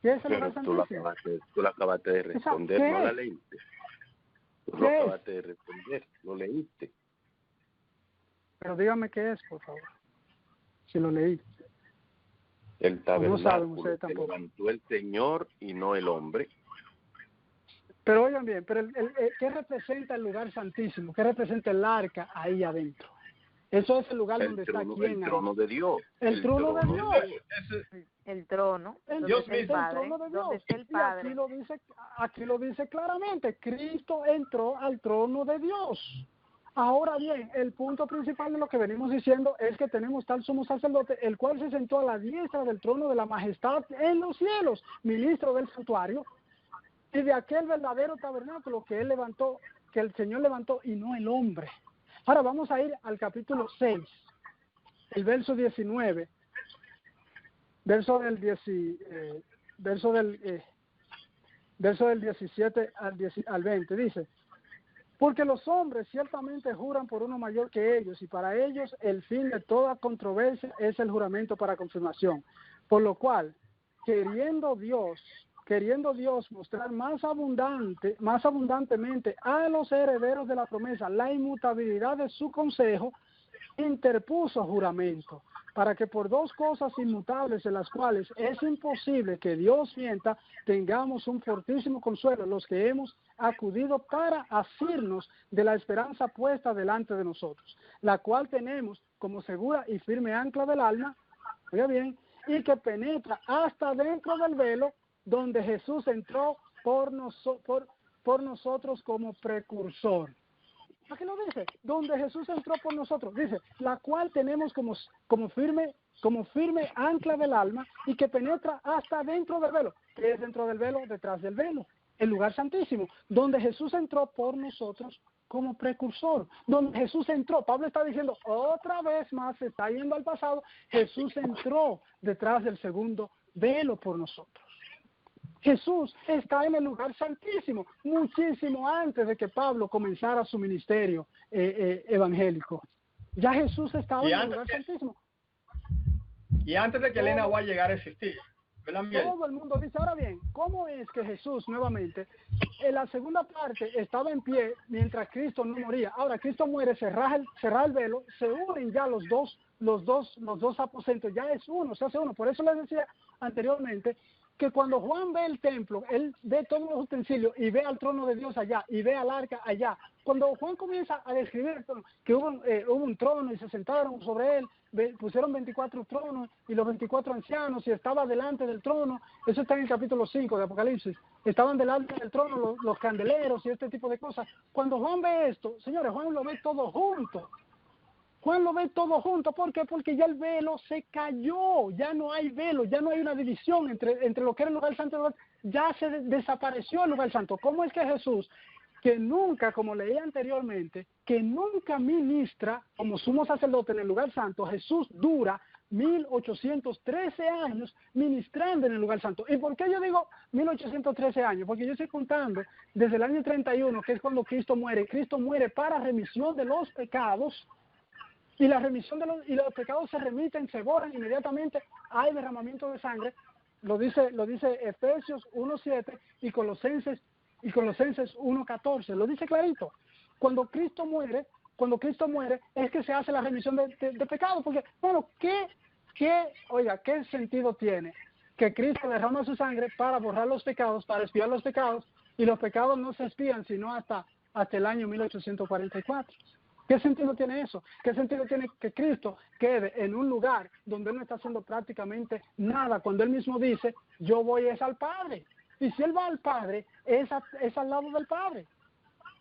¿Qué es el lugar Pero santísimo? tú lo acabaste de responder, ¿Qué no es? la leíste. Tú lo ¿Qué es? acabaste de responder, lo leíste. Pero dígame qué es, por favor. Si lo leí. El no saben tabernáculo ustedes que tampoco. levantó el Señor y no el hombre. Pero oigan bien, pero ¿qué representa el lugar santísimo? ¿Qué representa el arca ahí adentro? Eso es el lugar donde está quién. El trono de Dios. El trono de Dios. El trono, Dios donde está el mismo. Padre, trono de donde Dios. está el Y Padre. aquí lo dice claramente. Cristo entró al trono de Dios. Ahora bien, el punto principal de lo que venimos diciendo es que tenemos tal sumo sacerdote, el cual se sentó a la diestra del trono de la majestad en los cielos, ministro del santuario, y de aquel verdadero tabernáculo que él levantó, que el Señor levantó, y no el hombre. Ahora vamos a ir al capítulo 6, el verso 19, verso del 17 al 20, dice: porque los hombres ciertamente juran por uno mayor que ellos, y para ellos el fin de toda controversia es el juramento para confirmación. Por lo cual, queriendo Dios mostrar más abundantemente a los herederos de la promesa la inmutabilidad de su consejo, interpuso juramento, para que por dos cosas inmutables en las cuales es imposible que Dios mienta, tengamos un fortísimo consuelo los que hemos acudido para asirnos de la esperanza puesta delante de nosotros, la cual tenemos como segura y firme ancla del alma, oiga bien, y que penetra hasta dentro del velo, donde Jesús entró por nosotros como precursor. Aquí lo dice, donde Jesús entró por nosotros, dice, la cual tenemos como firme ancla del alma, y que penetra hasta dentro del velo. ¿Qué es dentro del velo? Detrás del velo, el lugar santísimo, donde Jesús entró por nosotros como precursor, donde Jesús entró. Pablo está diciendo otra vez más, se está yendo al pasado, Jesús entró detrás del segundo velo por nosotros. Jesús está en el lugar santísimo, muchísimo antes de que Pablo comenzara su ministerio evangélico. Ya Jesús estaba en el lugar santísimo. Y antes de que Elena White llegara a existir. Todo el mundo dice, ahora bien, ¿cómo es que Jesús nuevamente, en la segunda parte, estaba en pie mientras Cristo no moría? Ahora Cristo muere, cerrar el velo, se unen ya los dos aposentos, ya es uno, se hace uno. Por eso les decía anteriormente que cuando Juan ve el templo, él ve todos los utensilios y ve al trono de Dios allá y ve al arca allá. Cuando Juan comienza a describir que hubo un trono y se sentaron sobre él, pusieron 24 tronos y los 24 ancianos y estaba delante del trono, eso está en el capítulo 5 de Apocalipsis, estaban delante del trono los candeleros y este tipo de cosas. Cuando Juan ve esto, señores, Juan lo ve todo junto. Juan lo ve todo junto. ¿Por qué? Porque ya el velo se cayó, ya no hay velo, ya no hay una división entre lo que era el lugar santo y el lugar, ya se desapareció el lugar santo. ¿Cómo es que Jesús, que nunca, como leí anteriormente, que nunca ministra como sumo sacerdote en el lugar santo, Jesús dura 1813 años ministrando en el lugar santo? ¿Y por qué yo digo 1813 años? Porque yo estoy contando desde el año 31, que es cuando Cristo muere. Cristo muere para remisión de los pecados, y la remisión de los pecados se remiten, se borran inmediatamente, hay derramamiento de sangre. Lo dice Efesios 1:7 y Colosenses 1:14, lo dice clarito. Cuando Cristo muere es que se hace la remisión de pecados, porque bueno, ¿qué sentido tiene que Cristo derrama su sangre para borrar los pecados, para expiar los pecados, y los pecados no se expían sino hasta el año 1844? ¿Qué sentido tiene eso? ¿Qué sentido tiene que Cristo quede en un lugar donde Él no está haciendo prácticamente nada, cuando Él mismo dice, yo voy al Padre? Y si Él va al Padre, es al lado del Padre.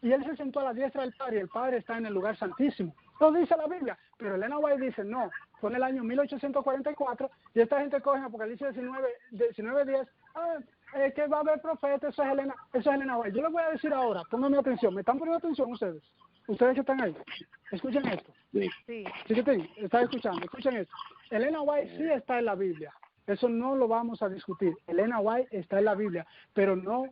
Y Él se sentó a la diestra del Padre, y el Padre está en el lugar santísimo. Lo dice la Biblia, pero Elena White dice, no, fue en el año 1844, y esta gente coge en Apocalipsis 19:10, que va a haber profeta, eso es Elena White. Yo les voy a decir ahora, pónganme atención, ¿me están poniendo atención ustedes? Ustedes que están ahí, escuchen esto. Sí. Chiquitín, están escuchando, escuchen esto. Elena White sí está en la Biblia, eso no lo vamos a discutir. Elena White está en la Biblia, pero no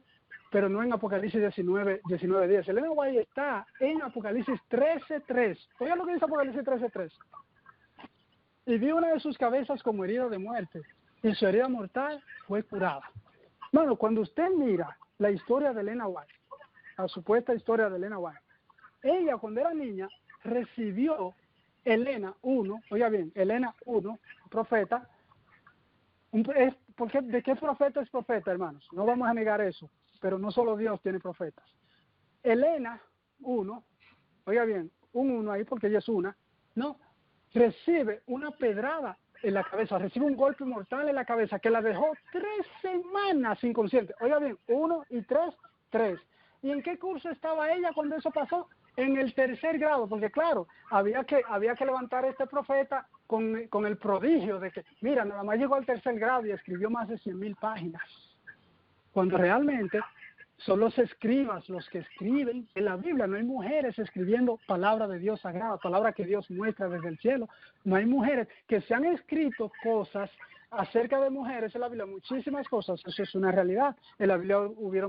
pero no en Apocalipsis 19:10. Elena White está en Apocalipsis 13:3. Oiga lo que dice Apocalipsis 13:3. Y vi una de sus cabezas como herida de muerte, y su herida mortal fue curada. Bueno, cuando usted mira la historia de Elena White, la supuesta historia de Elena White, ella cuando era niña recibió Elena 1, oiga bien, Elena 1, profeta. ¿De qué profeta es profeta, hermanos? No vamos a negar eso, pero no solo Dios tiene profetas. Elena 1, oiga bien, un 1 ahí porque ella es una, no, recibe una pedrada en la cabeza, recibe un golpe mortal en la cabeza que la dejó 3 semanas inconsciente. Oiga bien, 1 y 3, 3. ¿Y en qué curso estaba ella cuando eso pasó? En el 3er grado, porque claro, había que levantar a este profeta con el prodigio de que, mira, nada más llegó al 3er grado y escribió más de 100,000 páginas. Cuando realmente son los escribas los que escriben en la Biblia. No hay mujeres escribiendo palabra de Dios sagrada, palabra que Dios muestra desde el cielo. No hay mujeres que se han escrito cosas acerca de mujeres en la Biblia, muchísimas cosas, eso es una realidad. En la Biblia hubo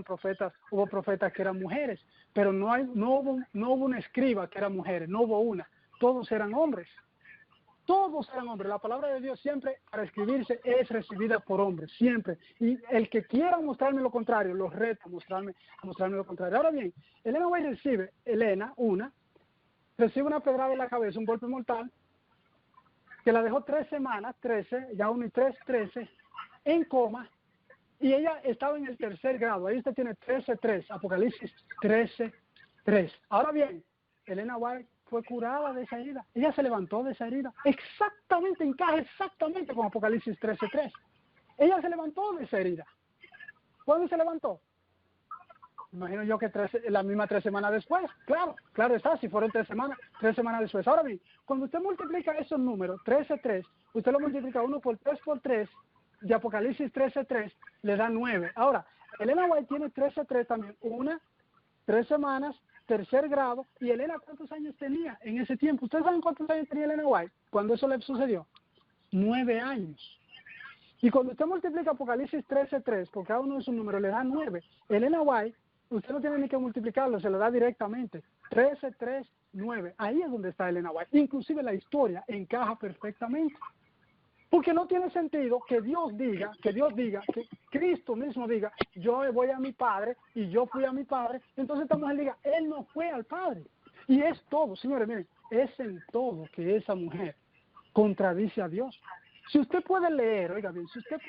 profetas que eran mujeres, pero no hubo una escriba que era mujer, no hubo una, todos eran hombres. Todos eran hombres. La palabra de Dios siempre para escribirse es recibida por hombres, siempre. Y el que quiera mostrarme lo contrario, los reto a mostrarme lo contrario. Ahora bien, Elena White recibe una pedrada en la cabeza, un golpe mortal, que la dejó 3 semanas, 13, ya 1 y 3, 13, en coma, y ella estaba en el 3er grado. Ahí usted tiene 13:3, Apocalipsis 13:3. Ahora bien, Elena White fue curada de esa herida. Ella se levantó de esa herida. Encaja exactamente con Apocalipsis 13:3. Ella se levantó de esa herida. ¿Cuándo se levantó? Imagino yo que la misma 3 semanas después. Claro está, si fueron 3 semanas después. Ahora bien, cuando usted multiplica esos números, 13:3, usted lo multiplica 1 por 3 por 3, de Apocalipsis 13:3, le da 9. Ahora, Elena White tiene 13:3 también, 3 semanas, 3er grado. ¿Y Elena cuántos años tenía en ese tiempo? ¿Ustedes saben cuántos años tenía Elena White cuando eso le sucedió? 9 años. Y cuando usted multiplica Apocalipsis 13:3 por cada uno de sus números, le da 9. Elena White, usted no tiene ni que multiplicarlo, se lo da directamente. 13:3, 9. Ahí es donde está Elena White. Inclusive la historia encaja perfectamente. Porque no tiene sentido que Dios diga, que Cristo mismo diga, yo voy a mi Padre y yo fui a mi Padre. Entonces esta mujer diga, Él no fue al Padre. Y es todo, señores, miren, es en todo que esa mujer contradice a Dios. Si usted puede leer, oiga bien, si usted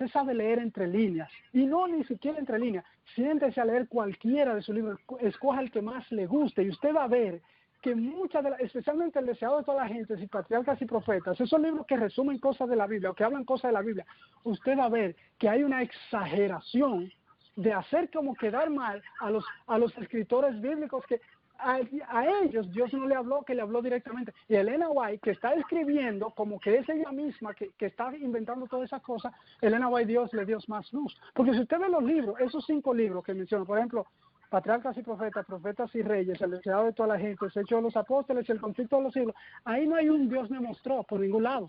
sabe leer entre líneas, y no ni siquiera entre líneas, siéntese a leer cualquiera de sus libros, escoja el que más le guste y usted va a ver que especialmente el deseado de toda la gente, y Patriarcas y Profetas, esos libros que resumen cosas de la Biblia o que hablan cosas de la Biblia, usted va a ver que hay una exageración de hacer como quedar mal a los escritores bíblicos que a ellos Dios no le habló, que le habló directamente. Y Elena White, que está escribiendo como que es ella misma que está inventando todas esas cosas, Elena White Dios le dio más luz. Porque si usted ve los libros, esos 5 libros que menciono, por ejemplo, Patriarcas y Profetas, Profetas y Reyes, el deseado de toda la gente, el hecho de los apóstoles, el conflicto de los siglos, ahí no hay un Dios me mostró por ningún lado.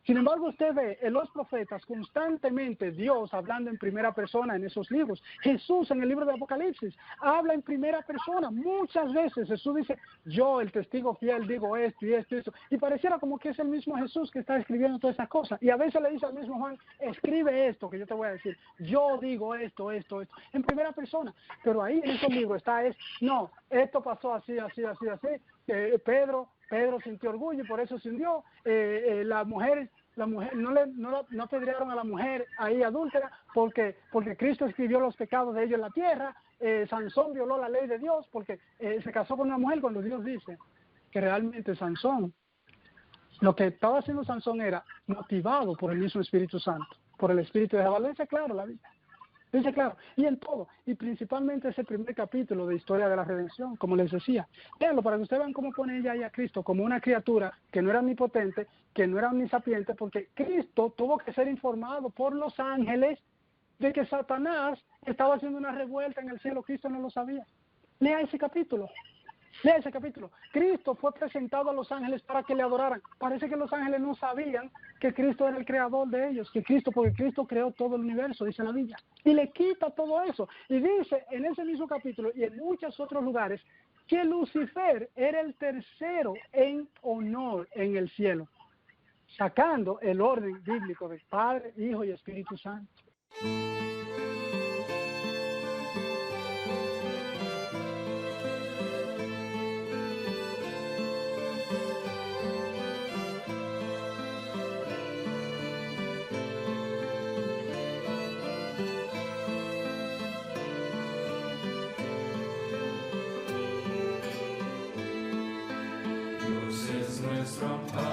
Sin embargo, usted ve en los profetas constantemente Dios hablando en primera persona en esos libros. Jesús en el libro de Apocalipsis habla en primera persona. Muchas veces Jesús dice, yo, el testigo fiel, digo esto y esto y esto. Y pareciera como que es el mismo Jesús que está escribiendo todas esas cosas. Y a veces le dice al mismo Juan, escribe esto que yo te voy a decir. Yo digo esto, en primera persona. Pero ahí en esos libros no, esto pasó así. Pedro sintió orgullo y por eso se hundió. La mujer no apedrearon a la mujer ahí adúltera porque Cristo escribió los pecados de ellos en la tierra. Sansón violó la ley de Dios porque se casó con una mujer, cuando Dios dice que realmente Sansón, lo que estaba haciendo Sansón era motivado por el mismo Espíritu Santo, por el Espíritu de Jehová. Lo dice claro la Biblia. Dice claro, y en todo, y principalmente ese primer capítulo de Historia de la Redención, como les decía. Véanlo para que ustedes vean cómo pone ella ahí a Cristo como una criatura que no era omnipotente, que no era omnisapiente, porque Cristo tuvo que ser informado por los ángeles de que Satanás estaba haciendo una revuelta en el cielo. Cristo no lo sabía. Lea ese capítulo. Lea ese capítulo. Cristo fue presentado a los ángeles para que le adoraran. Parece que los ángeles no sabían que Cristo era el creador de ellos, porque Cristo creó todo el universo, dice la Biblia. Y le quita todo eso. Y dice en ese mismo capítulo y en muchos otros lugares que Lucifer era el tercero en honor en el cielo, sacando el orden bíblico de Padre, Hijo y Espíritu Santo. Dios es nuestro amparo.